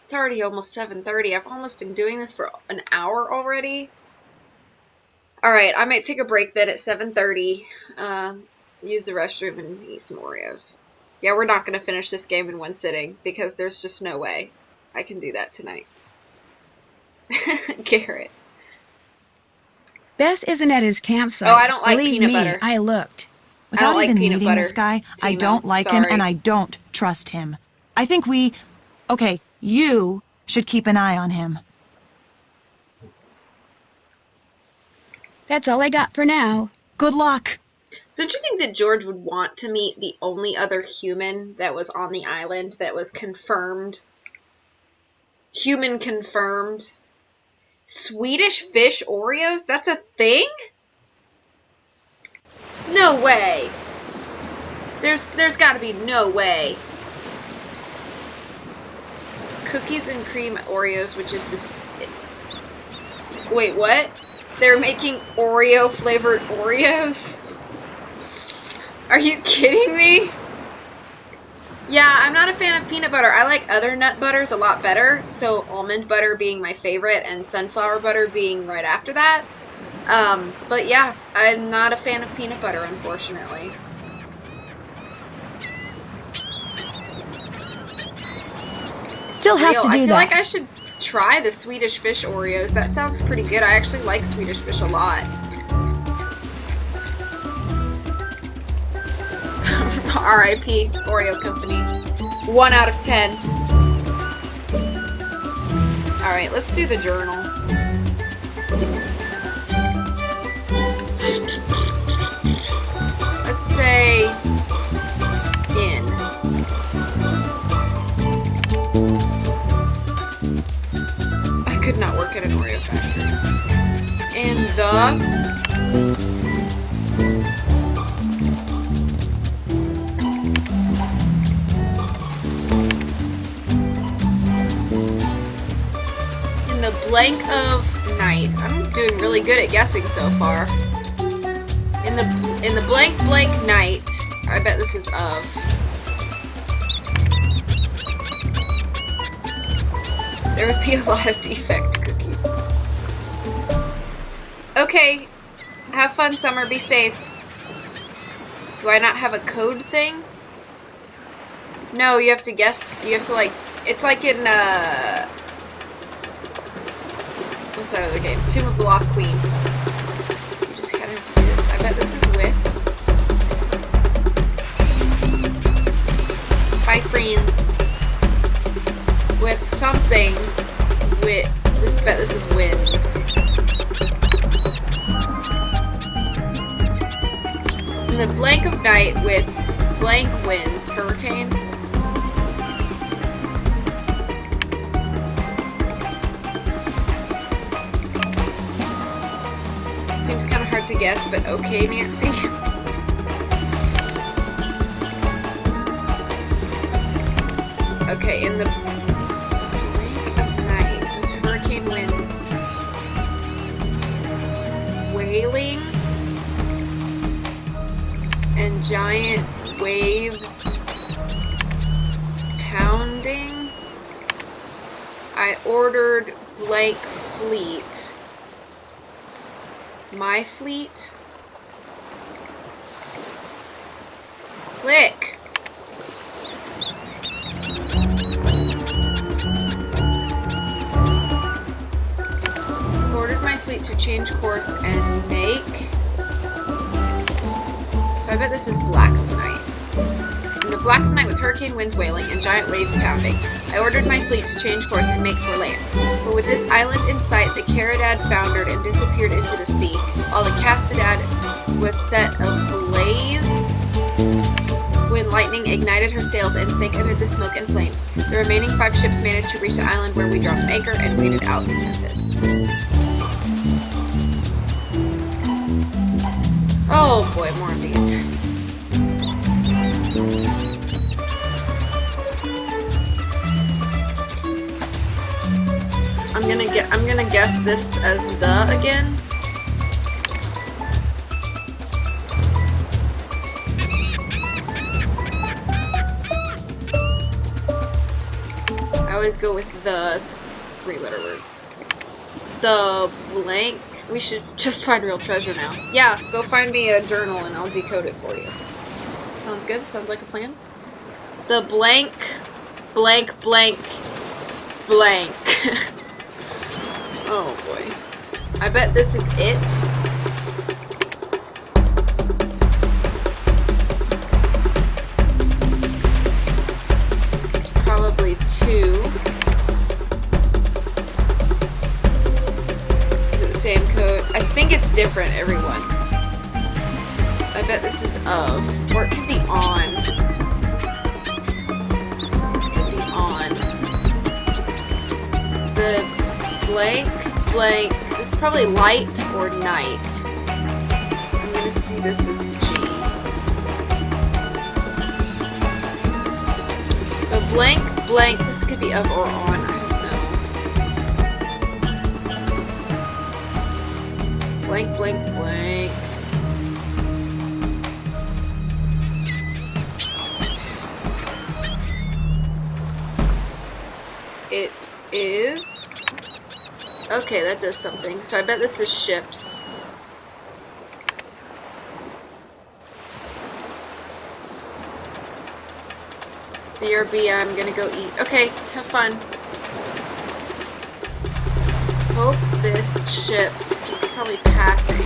It's already almost 7:30. I've almost been doing this for an hour already. Alright, I might take a break then at 7:30. Use the restroom and eat some Oreos. Yeah, we're not going to finish this game in one sitting because there's just no way I can do that tonight. Garrett. Bess isn't at his campsite. Oh, I don't like Believe peanut me, butter. I looked. Without like even peanut meeting butter, this guy, I Timo. don't like him Sorry. and I don't trust him. I think you should keep an eye on him. That's all I got for now. Good luck. Don't you think that George would want to meet the only other human that was on the island that was confirmed? Human confirmed? Swedish fish Oreos? That's a thing? No way. There's got to be no way. Cookies and cream Oreos, which is this... Wait, what? They're making Oreo flavored Oreos? Are you kidding me? Yeah, I'm not a fan of peanut butter. I like other nut butters a lot better. So almond butter being my favorite and sunflower butter being right after that. But yeah, I'm not a fan of peanut butter, unfortunately. Still have to do I feel that. like I should try the Swedish fish Oreos. That sounds pretty good. I actually like Swedish fish a lot. R.I.P. Oreo Company. 1 out of 10. Alright, let's do the journal. Let's say in. I could not work at an Oreo factory. In the blank of night. I'm doing really good at guessing so far. In the blank night. I bet this is of. There would be a lot of defect cookies. Okay. Have fun, Summer. Be safe. Do I not have a code thing? No, you have to guess. You have to like. It's like in what's that other game? Tomb of the Lost Queen. You just kind of have to do this. I bet this is with my friends. With something. With this. Bet this is wins. In the blank of night with blank winds. Hurricane. Seems kind of hard to guess, but okay, Nancy. Okay, in the blink of night with hurricane winds, wailing, and giant waves pounding, I ordered blank fleet. My fleet. Click. Ordered my fleet to change course and make. So I bet this is black of night. In the black of night with hurricane winds wailing and giant waves pounding, I ordered my fleet to change course and make for land. But with this island in sight, the Caridad foundered and disappeared into the sea, while the Castadad was set ablaze when lightning ignited her sails and sank amid the smoke and flames. The remaining 5 ships managed to reach the island where we dropped anchor and waited out the tempest. Oh boy, more of these. I'm gonna guess this as the again. I always go with the 3-letter words. The blank. We should just find real treasure now. Yeah, go find me a journal and I'll decode it for you. Sounds good? Sounds like a plan? The blank, blank, blank, blank. Oh boy. I bet this is it. This is probably 2. Is it the same code? I think it's different, everyone. I bet this is of. Or it could be on. This could be on. The blank, blank. This is probably light or night. So I'm gonna see this as G. The blank, blank. This could be of or on. I don't know. Blank, blank, blank. It is. Okay, that does something. So I bet this is ships. BRB, I'm gonna go eat. Okay, have fun. Hope this ship is probably passing.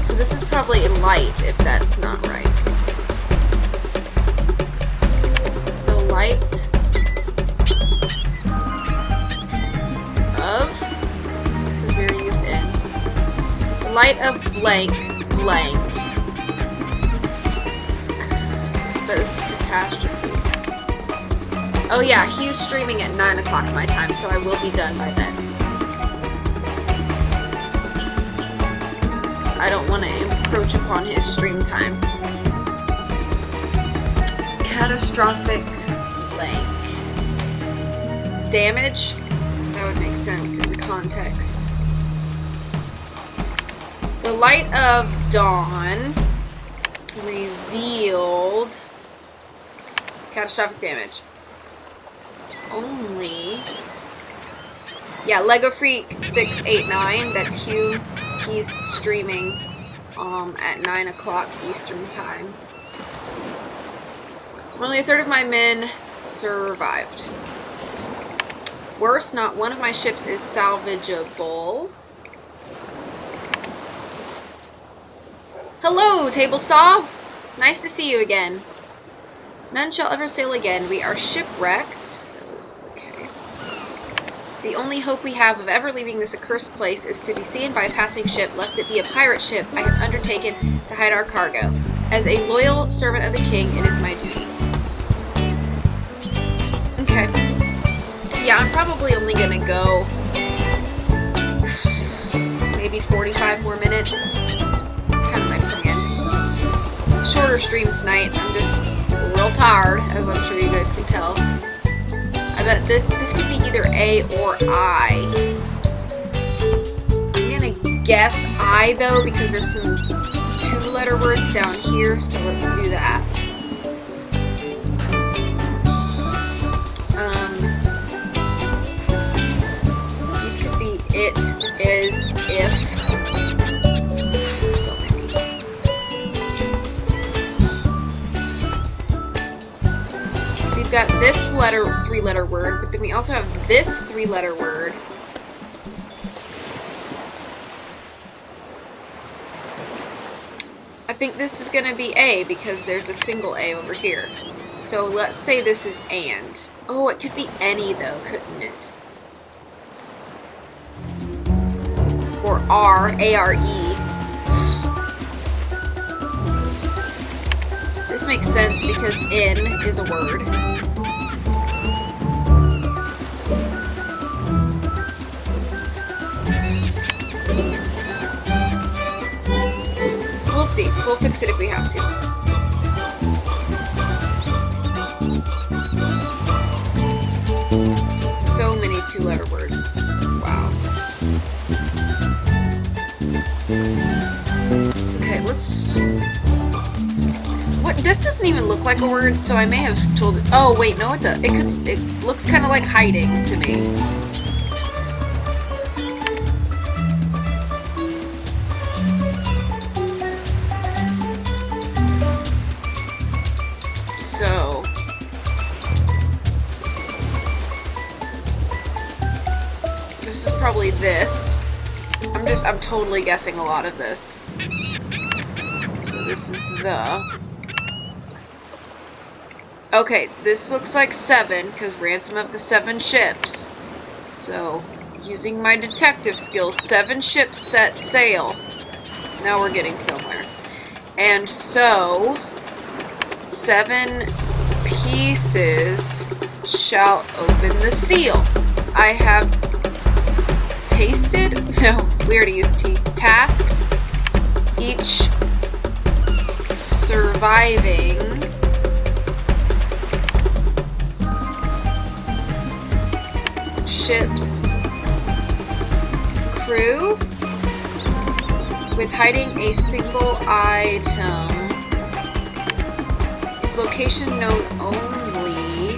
So this is probably light, if that's not right. The light of, because we already used N. The light of blank, blank. But this is catastrophe. Oh yeah, Hugh's streaming at 9 o'clock my time, so I will be done by then. I don't want to encroach upon his stream time. Catastrophic blank. Damage? That would make sense in the context. The light of dawn revealed catastrophic damage. Only. Yeah, Lego Freak 689. That's Hugh. He's streaming at 9 o'clock Eastern time. Only a third of my men survived. Worse, not one of my ships is salvageable. Hello, table saw. Nice to see you again. None shall ever sail again. We are shipwrecked. So this is okay. The only hope we have of ever leaving this accursed place is to be seen by a passing ship, lest it be a pirate ship. I have undertaken to hide our cargo. As a loyal servant of the king, it is my duty. Okay. Yeah, I'm probably only gonna go maybe 45 more minutes. It's kind of my plan. Shorter stream tonight. I'm just real tired, as I'm sure you guys can tell. I bet this could be either A or I. I'm gonna guess I though, because there's some 2-letter words down here, so let's do that. These could be it, is, if. So many. We've got this 3-letter word, but then we also have this 3-letter word. I think this is going to be A because there's a single A over here. So let's say this is and. Oh, it could be any though, couldn't it? Or R, A-R-E. This makes sense because in is a word. We'll see. We'll fix it if we have to. So many 2-letter words. Wow. Okay, let's... What? This doesn't even look like a word, so I may have told it... Oh, wait, no, it does. It looks kind of like hiding to me. So... This is probably this. I'm totally guessing a lot of this. So this is the... Okay, this looks like 7, because Ransom of the 7 ships. So, using my detective skills, 7 ships set sail. Now we're getting somewhere. And so, 7 pieces shall open the seal. I have tasted? No, we already used T. Tasked each surviving ship's crew with hiding a single item. Its location known only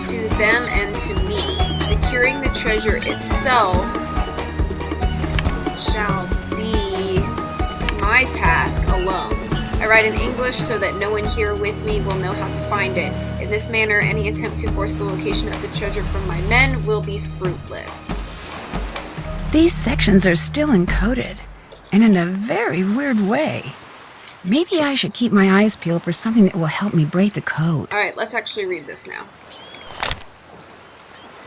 to them and to me. Securing the treasure itself shall be my task alone. I write in English so that no one here with me will know how to find it. In this manner, any attempt to force the location of the treasure from my men will be fruitless. These sections are still encoded, and in a very weird way. Maybe I should keep my eyes peeled for something that will help me break the code. Alright, let's actually read this now.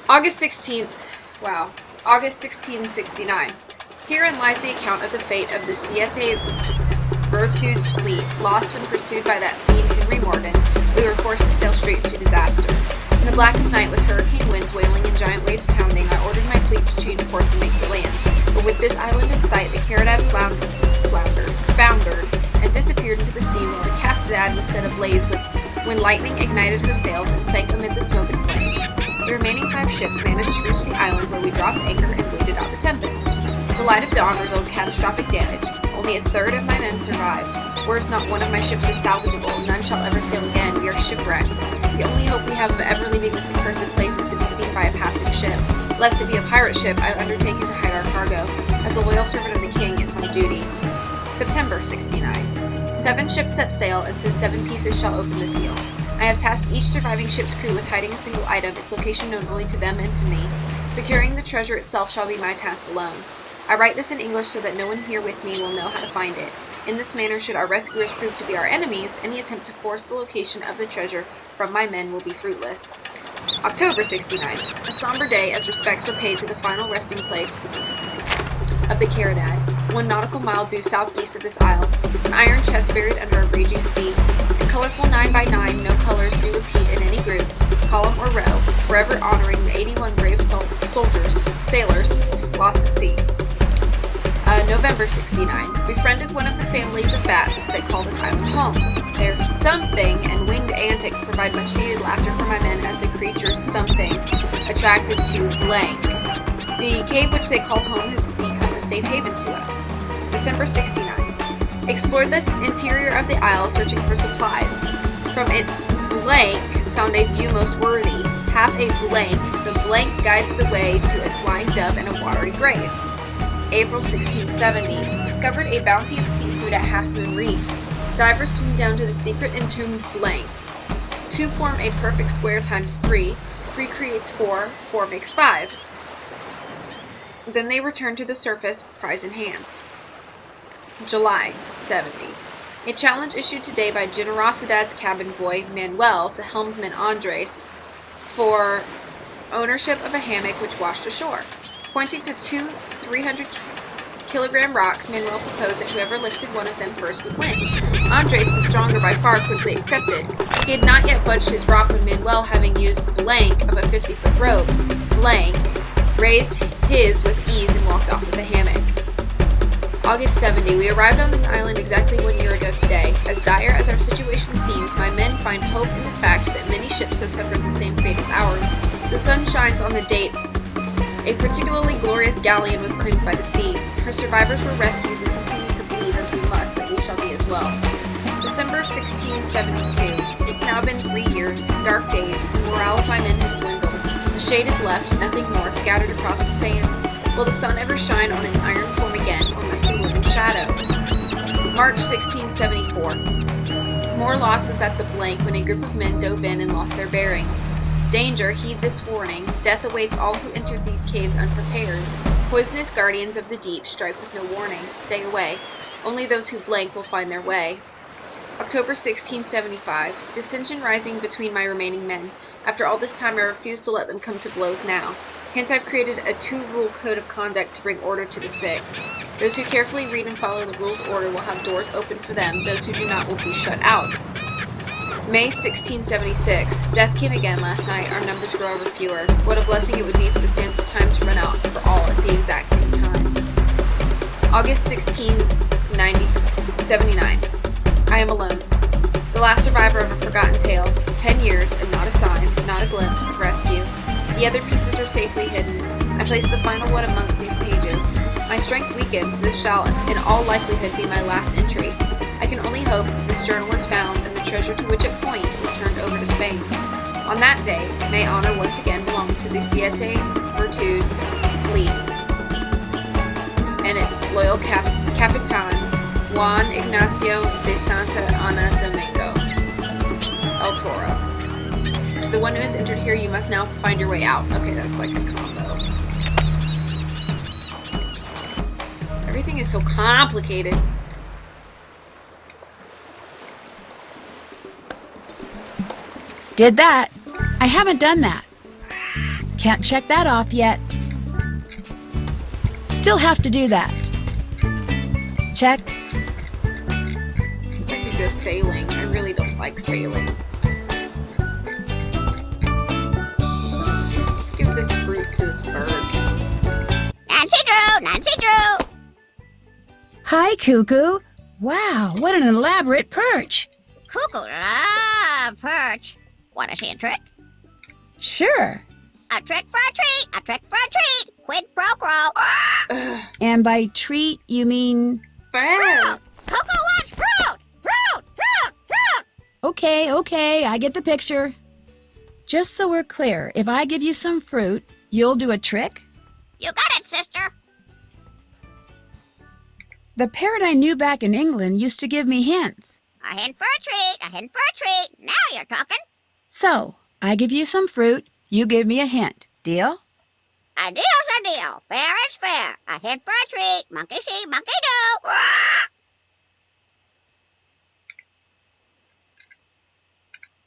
August 16th. Wow. August 1669. Herein lies the account of the fate of the Siete Virtudes fleet, lost when pursued by that fiend Henry Morgan. We were forced to sail straight to disaster. In the black of night, with hurricane winds wailing and giant waves pounding, I ordered my fleet to change course and make for land. But with this island in sight, the Caridad foundered, and disappeared into the sea, while the Castedad was set ablaze when lightning ignited her sails and sank amid the smoke and flames. The remaining 5 ships managed to reach the island, where we dropped anchor and waited out the tempest. The light of dawn revealed catastrophic damage. Only a third of my men survived. Worse, not one of my ships is salvageable. None shall ever sail again. We are shipwrecked. The only hope we have of ever leaving this accursed place is to be seen by a passing ship. Lest it be a pirate ship, I have undertaken to hide our cargo. As a loyal servant of the king, it's my duty. September 69. 7 ships set sail, and so 7 pieces shall open the seal. I have tasked each surviving ship's crew with hiding a single item, its location known only to them and to me. Securing the treasure itself shall be my task alone. I write this in English so that no one here with me will know how to find it. In this manner, should our rescuers prove to be our enemies, any attempt to force the location of the treasure from my men will be fruitless. October 69. A somber day as respects were paid to the final resting place of the Caridad, 1 nautical mile due southeast of this isle, an iron chest buried under a raging sea, a colorful 9x9, no colors do repeat in any group, column or row, forever honoring the 81 brave sailors lost at sea. November 69. Befriended one of the families of bats that call this island home. Their something and winged antics provide much needed laughter for my men as the creature's something attracted to blank. The cave which they call home has become a safe haven to us. December 69. Explored the interior of the isle searching for supplies. From its blank, found a view most worthy. Half a blank, the blank guides the way to a flying dove and a watery grave. April 1670. Discovered a bounty of seafood at Half Moon Reef. Divers swim down to the secret entombed blank. 2 form a perfect square times 3. 3 creates 4. 4 makes 5. Then they return to the surface, prize in hand. July 70. A challenge issued today by Generosidad's cabin boy, Manuel, to helmsman Andres for ownership of a hammock which washed ashore. Pointing to 2 300-kilogram rocks, Manuel proposed that whoever lifted one of them first would win. Andres, the stronger by far, quickly accepted. He had not yet budged his rock when Manuel, having used blank of a 50-foot rope, blank, raised his with ease and walked off with the hammock. August 70. We arrived on this island exactly 1 year ago today. As dire as our situation seems, my men find hope in the fact that many ships have suffered the same fate as ours. The sun shines on the date. A particularly glorious galleon was claimed by the sea. Her survivors were rescued. We continue to believe, as we must, that we shall be as well. December 1672. It's now been 3 years, dark days. The morale of my men has dwindled. The shade is left, nothing more, scattered across the sands. Will the sun ever shine on its iron form again, or must we live in shadow? March 1674. More losses at the blank when a group of men dove in and lost their bearings. Danger, heed this warning. Death awaits all who entered these caves unprepared. Poisonous guardians of the deep strike with no warning. Stay away. Only those who blank will find their way. October 1675. Dissension rising between my remaining men. After all this time, I refuse to let them come to blows now. Hence, I've created a 2-rule code of conduct to bring order to the 6. Those who carefully read and follow the rules order will have doors open for them. Those who do not will be shut out. May 1676. Death came again last night. Our numbers grow ever fewer. What a blessing it would be for the sands of time to run out for all at the exact same time. August 1679. I am alone. The last survivor of a forgotten tale. 10 years, and not a sign, not a glimpse of rescue. The other pieces are safely hidden. I place the final one amongst these pages. My strength weakens. This shall, in all likelihood, be my last entry. I can only hope that this journal is found and the treasure to which it points is turned over to Spain. On that day, may honor once again belong to the Siete Virtudes fleet and its loyal Capitan, Juan Ignacio de Santa Ana Domingo, El Toro. To the one who has entered here, you must now find your way out. Okay, that's like a combo. Everything is so complicated. Did that. I haven't done that. Can't check that off yet. Still have to do that. Check. Guess I could go sailing. I really don't like sailing. Let's give this fruit to this bird. Nancy Drew! Nancy Drew! Hi, Cuckoo. Wow, what an elaborate perch. Cuckoo love perch. Want to see a trick? Sure. A trick for a treat! A trick for a treat! Quid pro quo! And by treat, you mean... Fruit! Cuckoo wants fruit! Fruit! Fruit! Fruit! Okay, I get the picture. Just so we're clear, if I give you some fruit, you'll do a trick? You got it, sister! The parrot I knew back in England used to give me hints. A hint for a treat, a hint for a treat. Now you're talking. So, I give you some fruit, you give me a hint. Deal? A deal's a deal. Fair is fair. A hint for a treat. Monkey see, monkey do. Quack!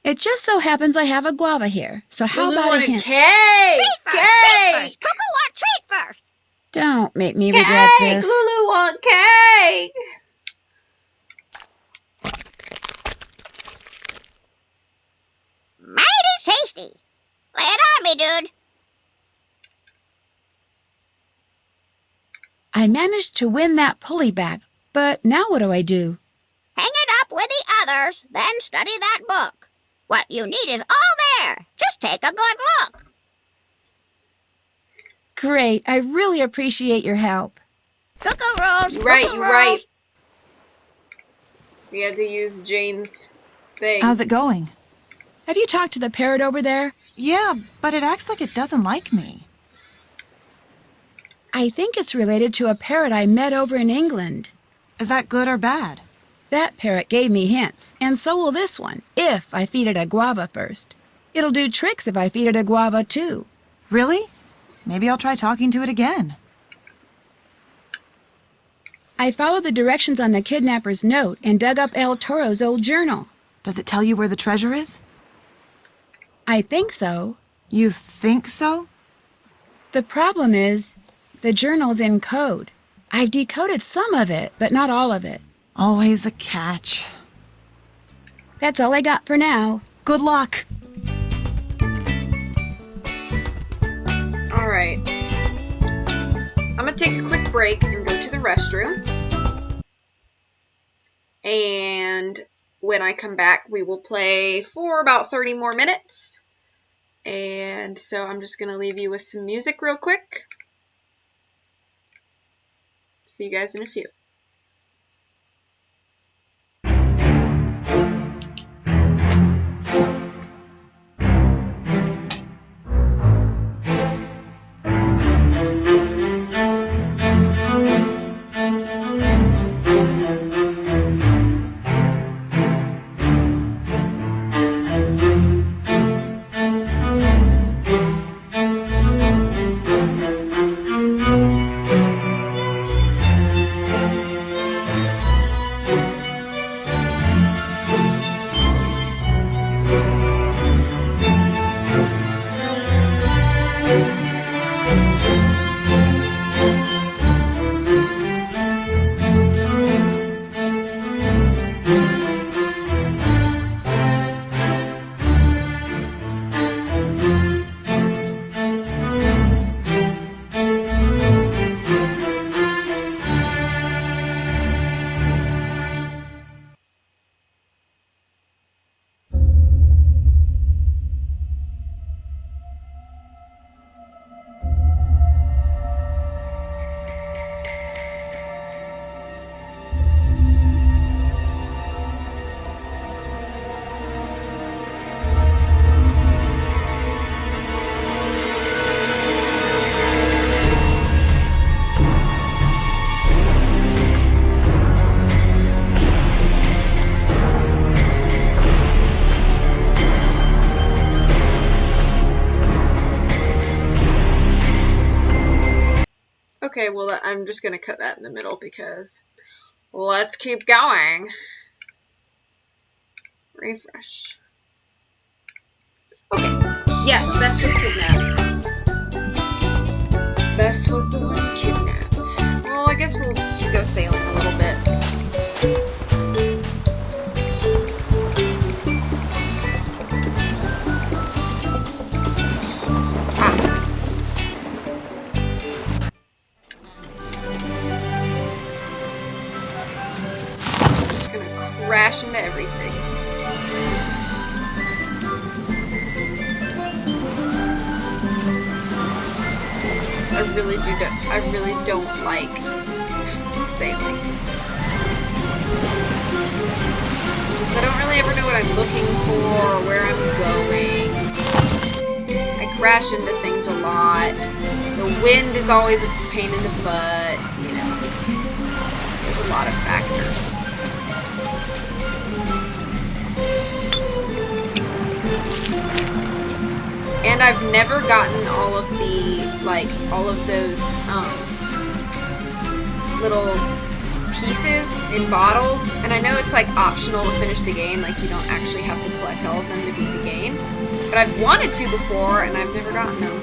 It just so happens I have a guava here, so how Lulu about a wanted hint? cake! Treat first, treat Cake! first. Cuckoo want treat first. Don't make me regret Cake! this. Lulu want cake! Mighty tasty. Lay it on me, dude. I managed to win that pulley back, but now what do I do? Hang it up with the others, then study that book. What you need is all there. Just take a good look. Great, I really appreciate your help. Cuckoo rules, You're right, cuckoo you're rules. right. We had to use Jane's thing. How's it going? Have you talked to the parrot over there? Yeah, but it acts like it doesn't like me. I think it's related to a parrot I met over in England. Is that good or bad? That parrot gave me hints, and so will this one, if I feed it a guava first. It'll do tricks if I feed it a guava too. Really? Maybe I'll try talking to it again. I followed the directions on the kidnapper's note and dug up El Toro's old journal. Does it tell you where the treasure is? I think so. You think so? The problem is, the journal's in code. I've decoded some of it, but not all of it. Always a catch. That's all I got for now. Good luck! Alright. I'm gonna take a quick break and go to the restroom. And when I come back, we will play for about 30 more minutes. And so I'm just gonna leave you with some music real quick. See you guys in a few. Okay, well, I'm just going to cut that in the middle because let's keep going. Refresh. Okay. Yes, Bess was kidnapped. Bess was the one kidnapped. Well, I guess we'll go sailing a little bit. Crash into everything. I really don't like sailing. I don't really ever know what I'm looking for or where I'm going. I crash into things a lot. The wind is always a pain in the butt, you know. There's a lot of factors. And I've never gotten all of the, like, all of those, little pieces in bottles. And I know it's, like, optional to finish the game, like, you don't actually have to collect all of them to beat the game. But I've wanted to before, and I've never gotten them.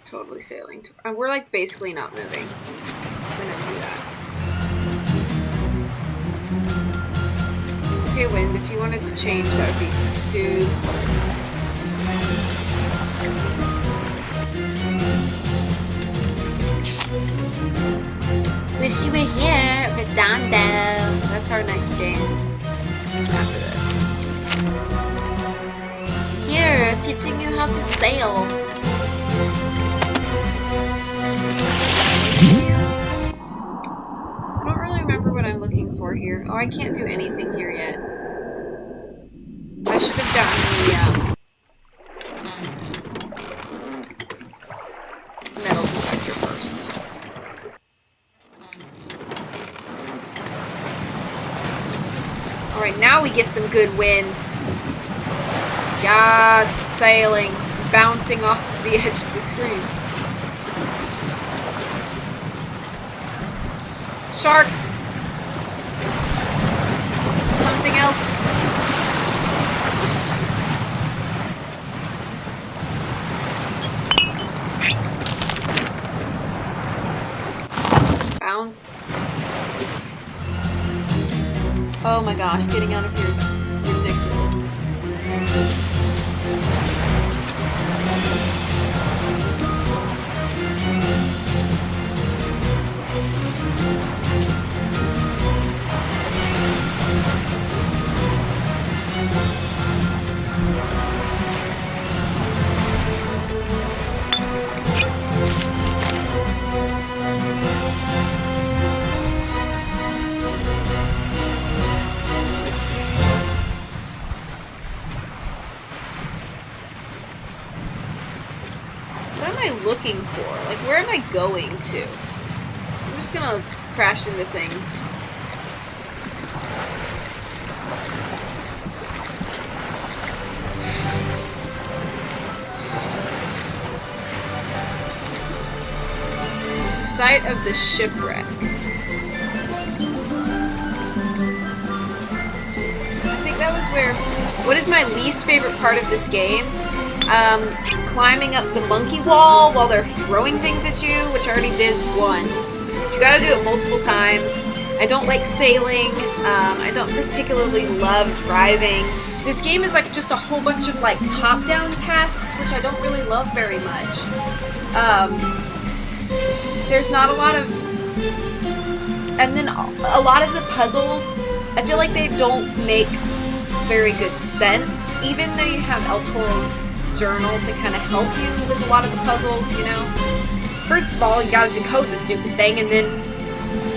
Totally sailing. We're like basically not moving. I'm gonna do that. Okay, wind, if you wanted to change, that would be super. Wish you were here, Redondo. That's our next game after this. Here, teaching you how to sail. I don't really remember what I'm looking for here. Oh, I can't do anything here yet. I should have gotten the metal detector first. Alright, now we get some good wind. Yes, sailing, bouncing off of the edge of the screen. Shark! Something else. Bounce. Oh my gosh, getting out of here is ridiculous. Looking for? Like, where am I going to? I'm just gonna crash into things. Site of the shipwreck. I think that was where... What is my least favorite part of this game? Climbing up the monkey wall while they're throwing things at you, which I already did once. You gotta do it multiple times. I don't like sailing. I don't particularly love driving. This game is like just a whole bunch of like top-down tasks, which I don't really love very much. There's not a lot of... And then a lot of the puzzles, I feel like they don't make very good sense, even though you have El Toro's journal to kind of help you with a lot of the puzzles, you know? First of all, you gotta decode the stupid thing, and then,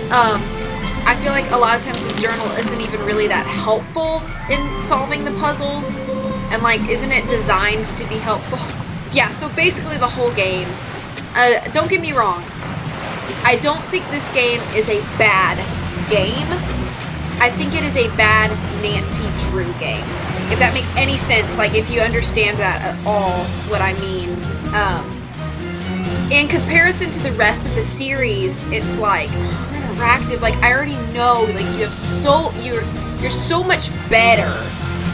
I feel like a lot of times the journal isn't even really that helpful in solving the puzzles, and, like, isn't it designed to be helpful? Yeah, so basically the whole game, don't get me wrong, I don't think this game is a bad game. I think it is a bad Nancy Drew game. If that makes any sense, like if you understand that at all, what I mean. In comparison to the rest of the series, it's like interactive. Like I already know, like you have you're so much better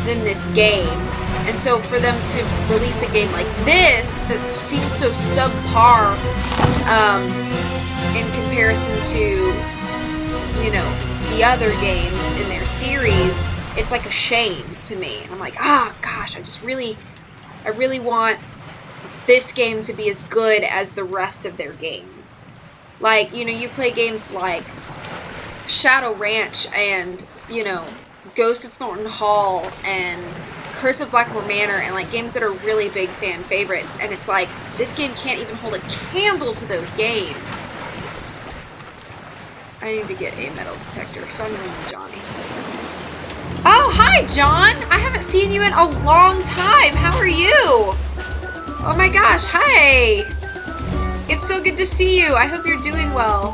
than this game, and so for them to release a game like this that seems so subpar in comparison to, you know, the other games in their series, it's like a shame to me. And I'm like, gosh, I really want this game to be as good as the rest of their games. Like, you know, you play games like Shadow Ranch and, you know, Ghost of Thornton Hall and Curse of Blackmore Manor, and like games that are really big fan favorites, and it's like, this game can't even hold a candle to those games. I need to get a metal detector, so I'm going to Johnny. Oh, hi! Hi, John. I haven't seen you in a long time. How are you? Oh my gosh, hi. It's so good to see you. I hope you're doing well.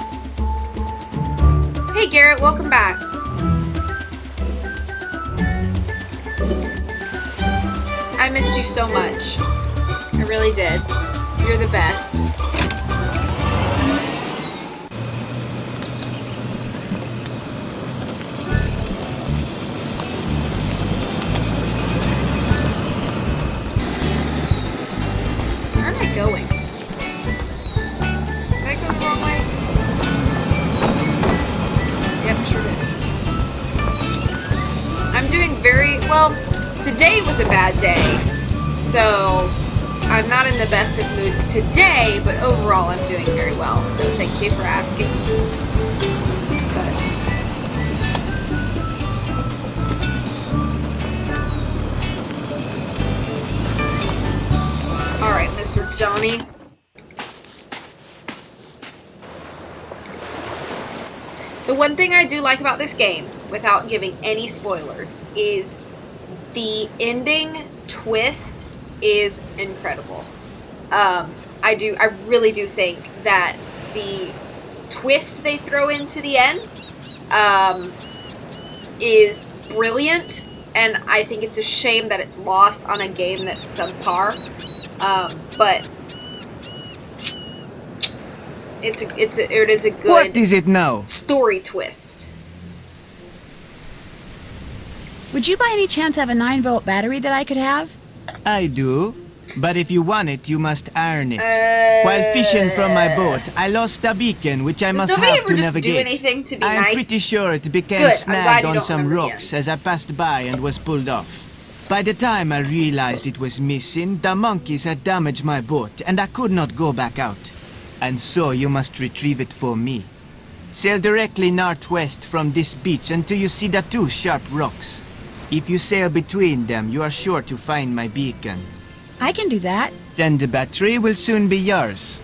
Hey, Garrett, welcome back. I missed you so much. I really did. You're the best. Where am I going? Did I go the wrong way? Yep, sure did. I'm doing very well. Today was a bad day, so I'm not in the best of moods today, but overall I'm doing very well, so thank you for asking. Alright, Mr. Johnny. The one thing I do like about this game, without giving any spoilers, is the ending twist is incredible. I really do think that the twist they throw into the end is brilliant, and I think it's a shame that it's lost on a game that's subpar. But it is a good What is it now? story twist. Would you by any chance have a 9-volt battery that I could have? I do. But if you want it, you must earn it. While fishing from my boat, I lost a beacon which I must have to navigate. Do anything to be I'm nice? pretty sure it became Good, I'm glad snagged you on don't some remember the rocks end. as I passed by and was pulled off. By the time I realized it was missing, the monkeys had damaged my boat and I could not go back out. And so you must retrieve it for me. Sail directly northwest from this beach until you see the 2 sharp rocks. If you sail between them, you are sure to find my beacon. I can do that. Then the battery will soon be yours.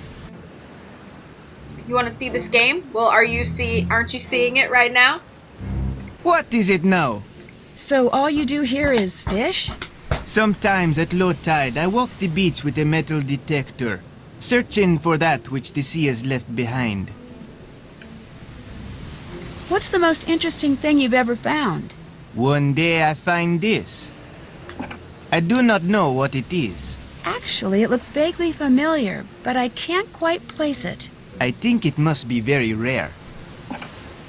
You want to see this game? Well, aren't you seeing it right now? What is it now? So all you do here is fish? Sometimes at low tide, I walk the beach with a metal detector, searching for that which the sea has left behind. What's the most interesting thing you've ever found? One day I find this. I do not know what it is. Actually, it looks vaguely familiar, but I can't quite place it. I think it must be very rare.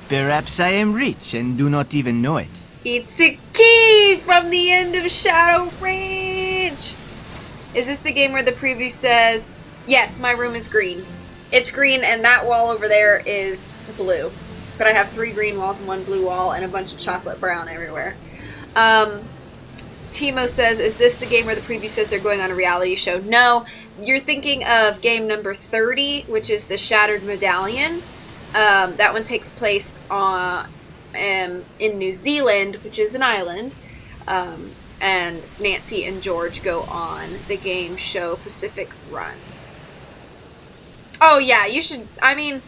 Perhaps I am rich and do not even know it. It's a key from the end of Shadow Range. Is this the game where the preview says, yes, my room is green. It's green and that wall over there is blue. But I have 3 green walls and 1 blue wall and a bunch of chocolate brown everywhere. Timo says, is this the game where the preview says they're going on a reality show? No, you're thinking of game number 30, which is the Shattered Medallion. That one takes place in New Zealand, which is an island. And Nancy and George go on the game show Pacific Run. Oh yeah, you should, I mean,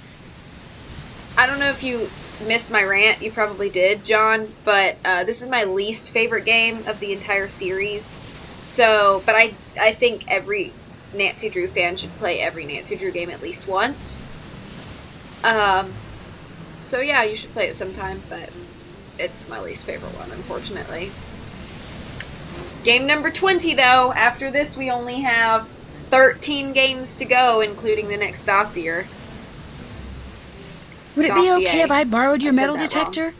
I don't know if you missed my rant, you probably did, John, but this is my least favorite game of the entire series. So, but I think every Nancy Drew fan should play every Nancy Drew game at least once. So yeah, you should play it sometime, but it's my least favorite one, unfortunately. Game number 20, though. After this, we only have 13 games to go, including the next dossier. Would it be okay if I borrowed your metal detector?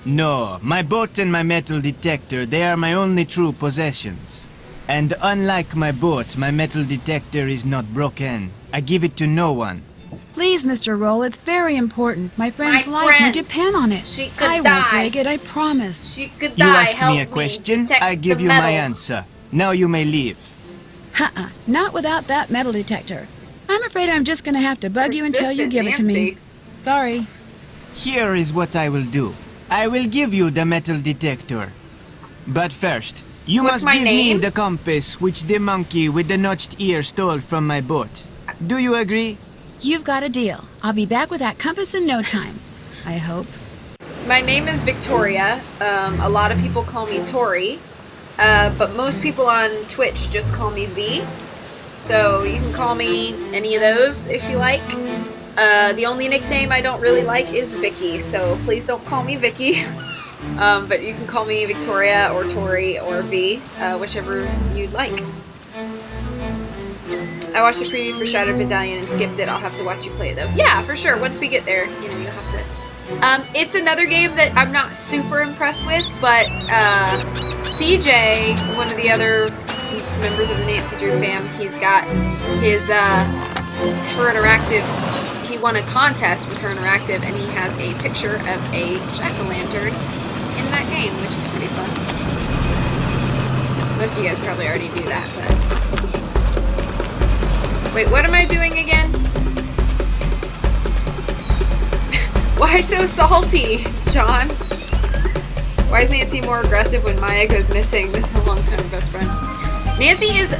No, my boat and my metal detector, they are my only true possessions. And unlike my boat, my metal detector is not broken. I give it to no one. Please, Mr. Roll, it's very important. My friend's My life friend. may depend on it. She could I die. won't break it, I promise. She could You die. ask Help me a question, detect I give the you my metal. answer. Now you may leave. Not without that metal detector. I'm afraid I'm just gonna have to bug you until you Persistent give it to me. Nancy. Sorry. Here is what I will do. I will give you the metal detector. But first, you What's must my give me name? the compass which the monkey with the notched ear stole from my boat. Do you agree? You've got a deal. I'll be back with that compass in no time. I hope. my name is Victoria. A lot of people call me Tori, but most people on Twitch just call me V. So you can call me any of those if you like. The only nickname I don't really like is Vicky, so please don't call me Vicky. But you can call me Victoria or Tori or V, whichever you'd like. I watched the preview for Shattered Battalion and skipped it. I'll have to watch you play it though. Yeah, for sure. Once we get there, you know, you'll have to. It's another game that I'm not super impressed with, but CJ, one of the other members of the Nancy Drew fam, he's got his Her Interactive. He won a contest with Her Interactive, and he has a picture of a jack-o'-lantern in that game, which is pretty fun. Most of you guys probably already knew that, but... Wait, what am I doing again? Why so salty, John? Why is Nancy more aggressive when Maya goes missing than a longtime best friend? Nancy is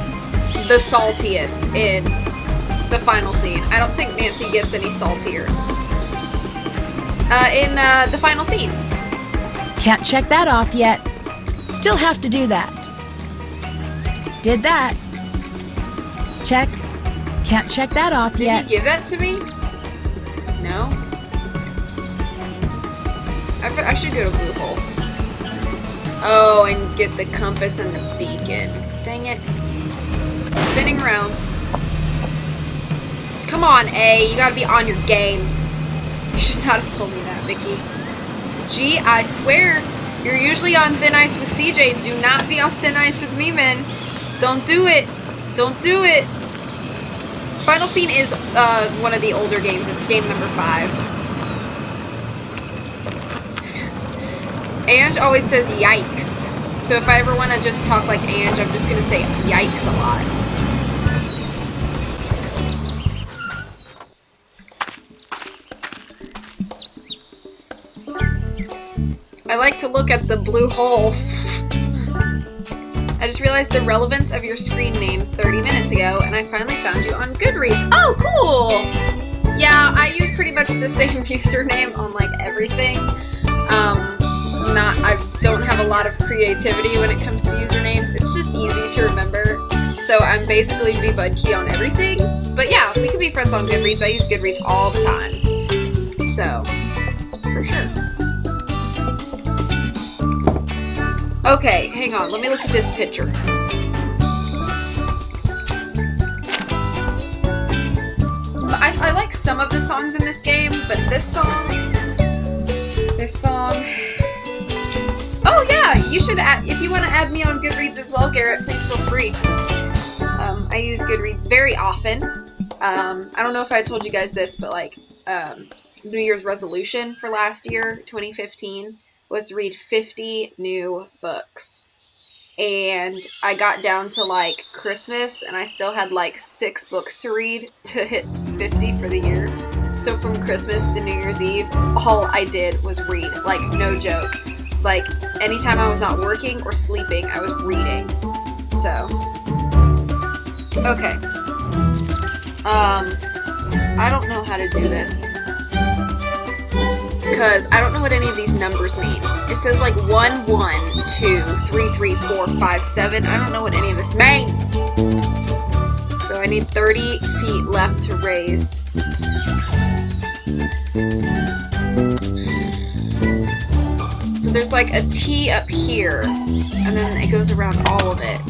the saltiest in the final scene. I don't think Nancy gets any saltier. In the final scene. Can't check that off yet. Still have to do that. Did that. Check. Can't check that off yet. Did he give that to me? No? I should go to Blue Hole. Oh, and get the compass and the beacon. Dang it. Spinning around. Come on, A. You gotta be on your game. You should not have told me that, Vicky. Gee, I swear. You're usually on thin ice with CJ. Do not be on thin ice with me, man. Don't do it. Don't do it. Final scene is one of the older games. It's game number 5. Ange always says yikes. So if I ever want to just talk like Ange, I'm just going to say yikes a lot. I like to look at the blue hole. I just realized the relevance of your screen name 30 minutes ago, and I finally found you on Goodreads. Oh, cool! Yeah, I use pretty much the same username on, like, everything. I don't have a lot of creativity when it comes to usernames. It's just easy to remember. So I'm basically VBudkey on everything. But yeah, we can be friends on Goodreads. I use Goodreads all the time. So, for sure. Okay, hang on. Let me look at this picture. I like some of the songs in this game, but this song... Oh yeah, you should add... If you want to add me on Goodreads as well, Garrett, please feel free. I use Goodreads very often. I don't know if I told you guys this, but like, New Year's resolution for last year, 2015... was to read 50 new books. And I got down to like Christmas and I still had like 6 books to read to hit 50 for the year. So from Christmas to New Year's Eve, all I did was read. Like, no joke. Like, anytime I was not working or sleeping, I was reading. So. Okay. I don't know how to do this. Because I don't know what any of these numbers mean. It says like 1, 1, 2, 3, 3, 4, 5, 7. I don't know what any of this means. So I need 30 feet left to raise. So there's like a T up here, and then it goes around all of it.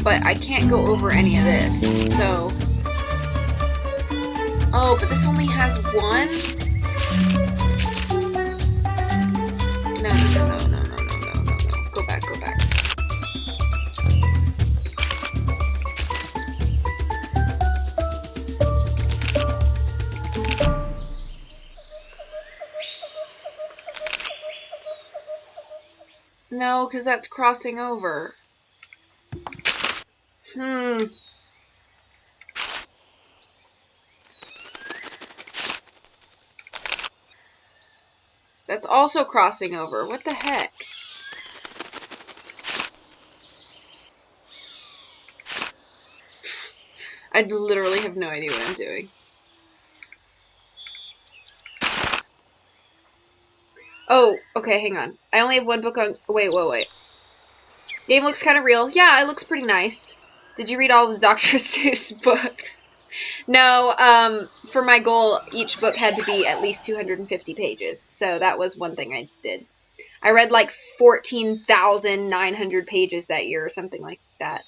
But I can't go over any of this, so... Oh, but this only has 1? No. Go back. No, because that's crossing over. That's also crossing over. What the heck? I literally have no idea what I'm doing. Oh, okay, hang on. I only have one book on... Wait. Game looks kind of real. Yeah, it looks pretty nice. Did you read all of the Dr. Seuss books? No, for my goal, each book had to be at least 250 pages. So that was one thing I did. I read like 14,900 pages that year or something like that.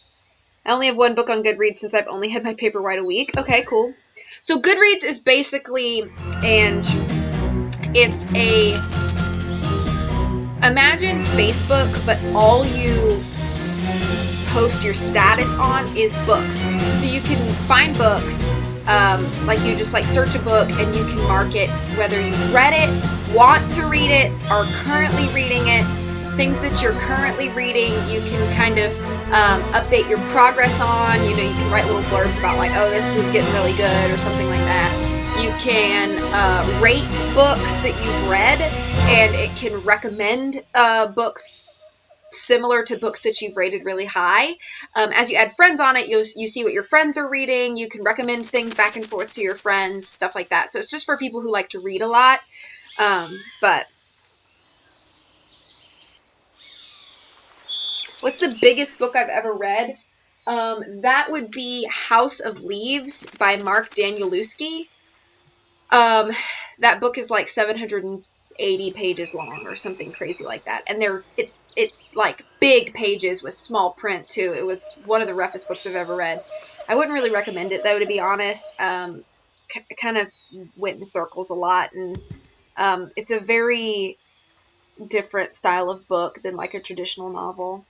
I only have one book on Goodreads since I've only had my Paperwhite a week. Okay, cool. So Goodreads is basically, and it's a, imagine Facebook, but all you post your status on is books. So you can find books, like you just like search a book and you can mark it whether you've read it, want to read it, are currently reading it, things that you're currently reading. You can kind of update your progress on. You know, you can write little blurbs about like, oh, this is getting really good or something like that. You can rate books that you've read, and it can recommend books similar to books that you've rated really high. As you add friends on it, you see what your friends are reading. You can recommend things back and forth to your friends, stuff like that. So it's just for people who like to read a lot. But what's the biggest book I've ever read? That would be House of Leaves by Mark Danielewski. That book is like 780 pages long or something crazy like that. And it's like big pages with small print too. It was one of the roughest books I've ever read. I wouldn't really recommend it though, to be honest. Kind of went in circles a lot, and it's a very different style of book than like a traditional novel.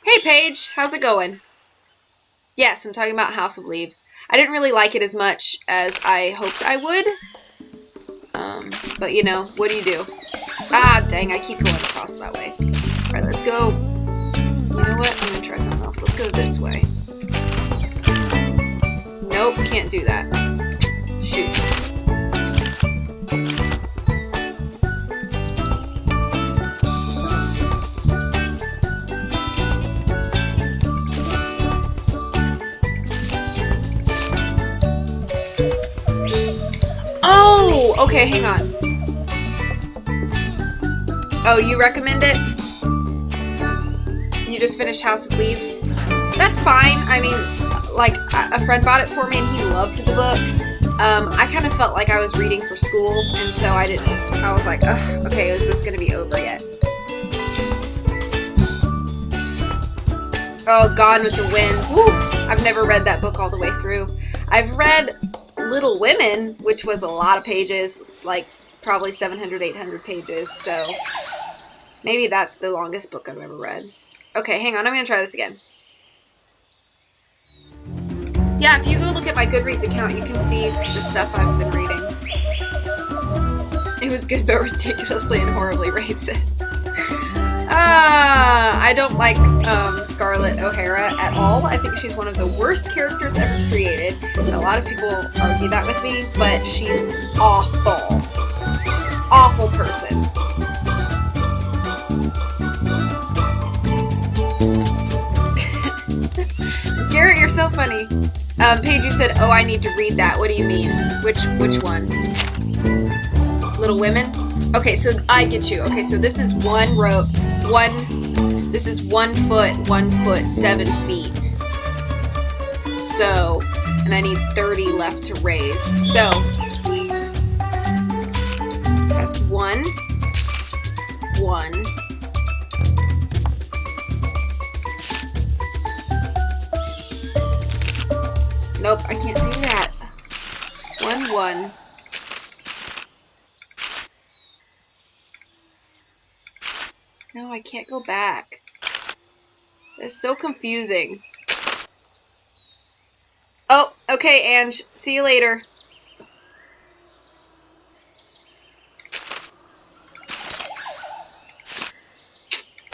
Hey Paige, how's it going? Yes, I'm talking about House of Leaves. I didn't really like it as much as I hoped I would. But you know, what do you do? Ah, dang, I keep going across that way. Alright, let's go. You know what? I'm gonna try something else. Let's go this way. Nope, can't do that. Shoot. Oh, okay, hang on. Oh, you recommend it? You just finished House of Leaves? That's fine. I mean, like, a friend bought it for me and he loved the book. I kind of felt like I was reading for school, and so I was like, ugh, okay, is this going to be over yet? Oh, Gone with the Wind. Woo! I've never read that book all the way through. I've read Little Women, which was a lot of pages. It's like probably 700, 800 pages, so maybe that's the longest book I've ever read. Okay, hang on, I'm going to try this again. Yeah, if you go look at my Goodreads account, you can see the stuff I've been reading. It was good, but ridiculously and horribly racist. I don't like Scarlett O'Hara at all. I think she's one of the worst characters ever created. A lot of people argue that with me, but she's awful. She's an awful person. Garrett, you're so funny. Paige, you said, oh, I need to read that. What do you mean? Which one? Little Women? Okay, so I get you. Okay, so this is this is 1 foot, 1 foot, 7 feet. So, and I need 30 left to raise. So, that's 1, 1. Nope, I can't do that. 1, 1. No, I can't go back. It's so confusing. Oh, okay, Ange. See you later.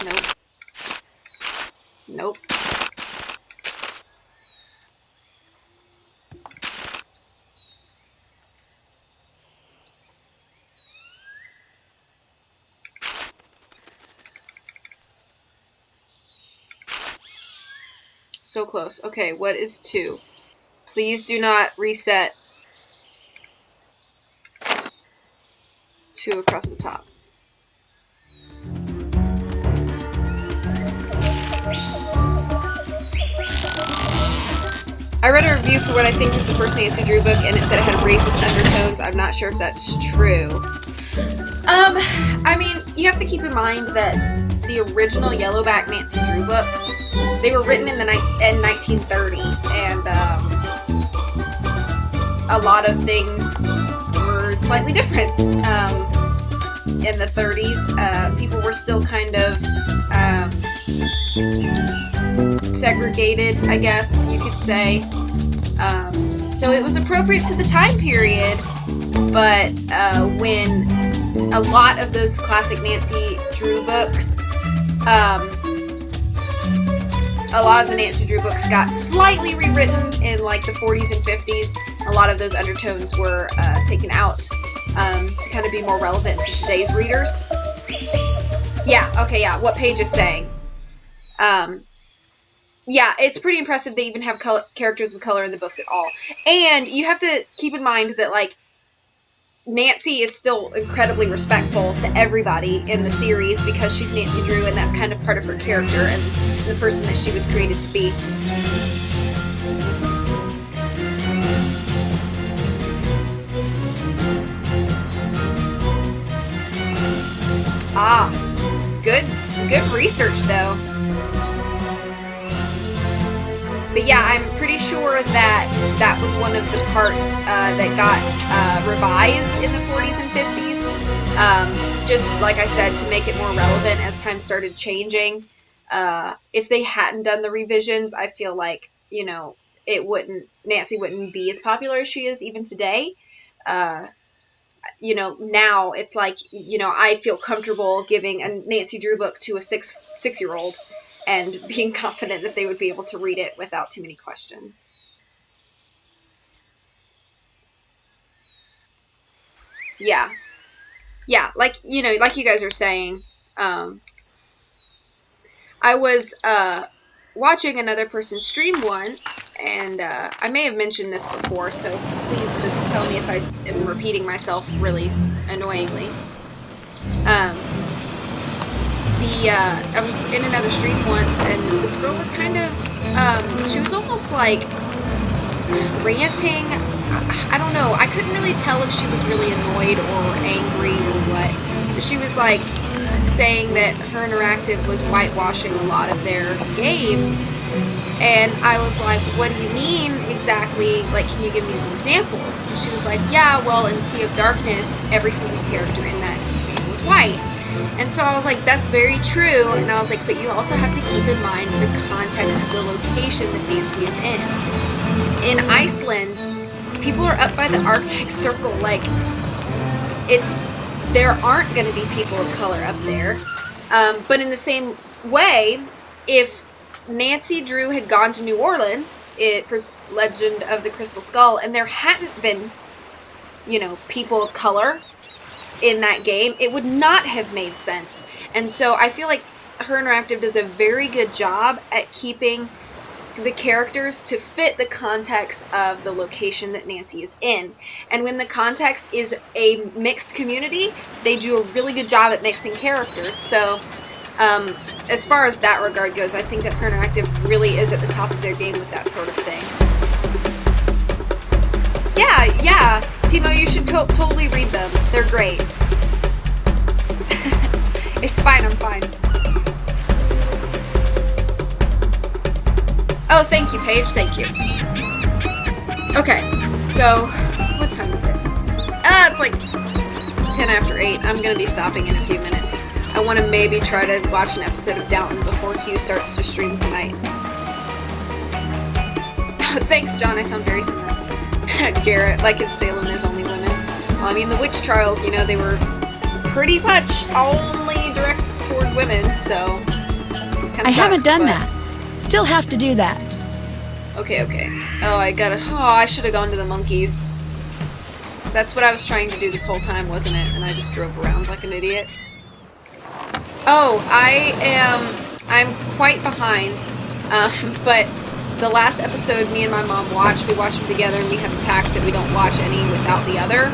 Nope. Nope. So close. Okay, what is 2? Please do not reset. 2 across the top. I read a review for what I think was the first Nancy Drew book, and it said it had racist undertones. I'm not sure if that's true. I mean, you have to keep in mind that the original Yellowback Nancy Drew books, they were written in 1930, and a lot of things were slightly different. In the 30s, people were still kind of segregated, I guess you could say. So it was appropriate to the time period, but when a lot of those classic Nancy Drew books, a lot of the Nancy Drew books got slightly rewritten in like the 40s and 50s. A lot of those undertones were taken out to kind of be more relevant to today's readers. Yeah, okay, yeah, what Paige is saying. Yeah, it's pretty impressive they even have characters of color in the books at all. And you have to keep in mind that, like, Nancy is still incredibly respectful to everybody in the series because she's Nancy Drew, and that's kind of part of her character and the person that she was created to be. Ah, good research though. But yeah, I'm pretty sure that that was one of the parts that got revised in the 40s and 50s. Just like I said, to make it more relevant as time started changing. If they hadn't done the revisions, I feel like, you know, Nancy wouldn't be as popular as she is even today. You know, now it's like, you know, I feel comfortable giving a Nancy Drew book to a six-year-old and being confident that they would be able to read it without too many questions. Yeah. Yeah, like, you know, like you guys are saying, I was watching another person stream once, and I may have mentioned this before, so please just tell me if I am repeating myself really annoyingly. I was in another stream once, and this girl was kind of, she was almost like ranting. I don't know, I couldn't really tell if she was really annoyed or angry or what. But she was like saying that Her Interactive was whitewashing a lot of their games, and I was like, what do you mean exactly? Like, can you give me some examples? And she was like, yeah, well, in Sea of Darkness, every single character in that game was white. And so I was like, that's very true. And I was like, but you also have to keep in mind the context of the location that Nancy is in. In Iceland, people are up by the Arctic Circle. Like, there aren't going to be people of color up there. But in the same way, if Nancy Drew had gone to New Orleans for Legend of the Crystal Skull, and there hadn't been, you know, people of color in that game, it would not have made sense. And so I feel like Her Interactive does a very good job at keeping the characters to fit the context of the location that Nancy is in. And when the context is a mixed community, they do a really good job at mixing characters. So as far as that regard goes, I think that Her Interactive really is at the top of their game with that sort of thing. Yeah, Timo, you should totally read them. They're great. It's fine, I'm fine. Oh, thank you, Paige, thank you. Okay, so, what time is it? It's like 10 after 8. I'm gonna be stopping in a few minutes. I want to maybe try to watch an episode of Downton before Hugh starts to stream tonight. Thanks, John, I sound very smart. Garrett, like in Salem, there's only women. Well, I mean, the witch trials, you know, they were pretty much only direct toward women, so I haven't done that. Still have to do that. Okay. Oh, I should have gone to the monkeys. That's what I was trying to do this whole time, wasn't it? And I just drove around like an idiot. Oh, I'm quite behind, but the last episode me and my mom watched, we watched them together, and we have a pact that we don't watch any without the other.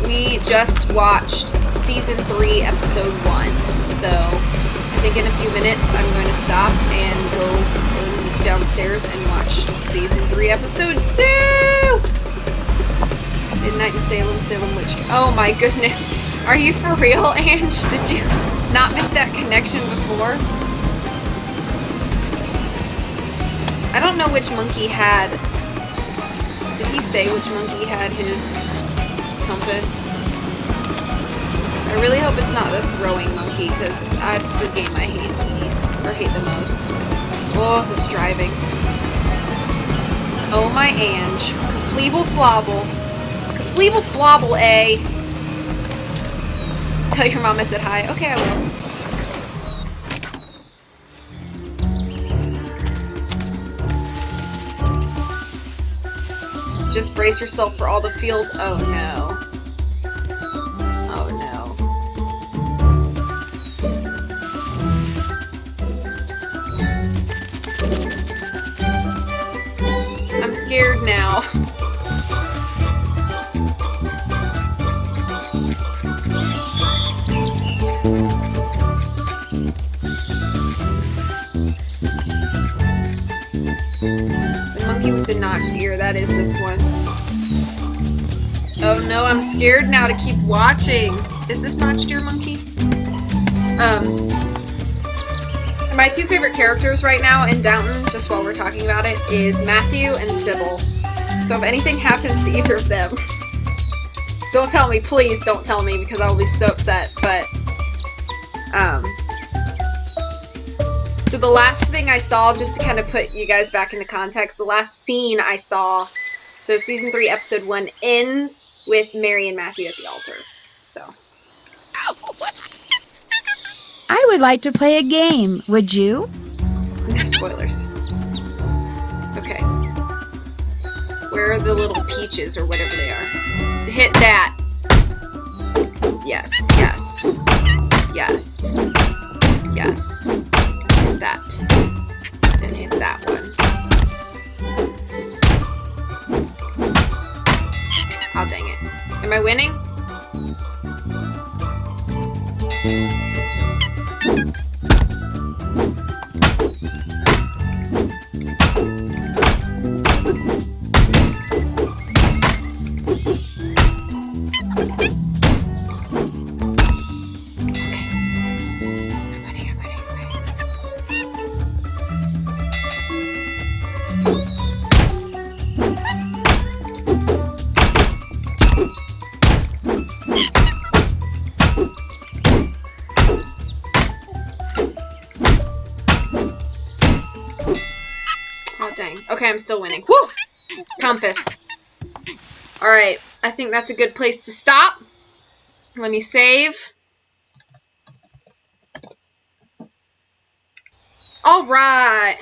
We just watched season 3, episode 1. So I think in a few minutes I'm going to stop and go downstairs and watch season 3, episode 2. Midnight in Salem, Salem Witch. Oh my goodness. Are you for real, Ange? Did you not make that connection before? I don't know which monkey had... Did he say which monkey had his compass? I really hope it's not the throwing monkey, because that's the game I hate the least, or hate the most. Oh, this driving. Oh my Ange. Kafleeble flobble. Kafleeble flobble, eh? Tell your mom I said hi. Okay, I will. Just brace yourself for all the feels. Oh no. Oh no. I'm scared now. The monkey with the notched ear, that is this one. Oh no, I'm scared now to keep watching. Is this notched ear monkey? My two favorite characters right now in Downton, just while we're talking about it, is Matthew and Sybil. So if anything happens to either of them, don't tell me, please don't tell me, because I'll be so upset, but, so the last thing I saw, just to kind of put you guys back into context, the last scene I saw, so season 3, episode 1 ends with Mary and Matthew at the altar, so. I would like to play a game. Would you? No spoilers. Okay. Where are the little peaches, or whatever they are? Hit that. Yes, yes. Yes. Yes. Hit that. And hit that one. Oh, dang it. Am I winning? Oh, dang. Okay, I'm still winning. Woo! Compass. Alright, I think that's a good place to stop. Let me save. Alright.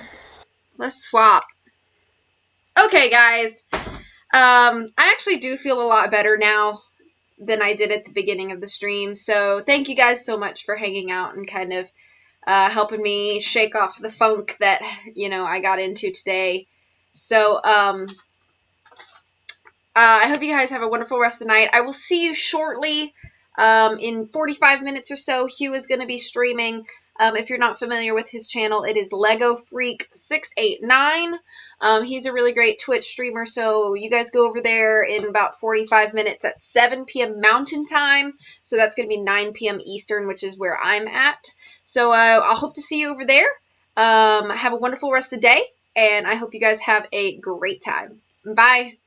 Let's swap. Okay, guys. I actually do feel a lot better now than I did at the beginning of the stream. So thank you guys so much for hanging out and kind of helping me shake off the funk that, you know, I got into today. So, I hope you guys have a wonderful rest of the night. I will see you shortly. In 45 minutes or so, Hugh is going to be streaming. If you're not familiar with his channel, it is Lego Freak 689. He's a really great Twitch streamer, so you guys go over there in about 45 minutes at 7 p.m. Mountain Time. So that's going to be 9 p.m. Eastern, which is where I'm at. So I'll hope to see you over there. Have a wonderful rest of the day, and I hope you guys have a great time. Bye.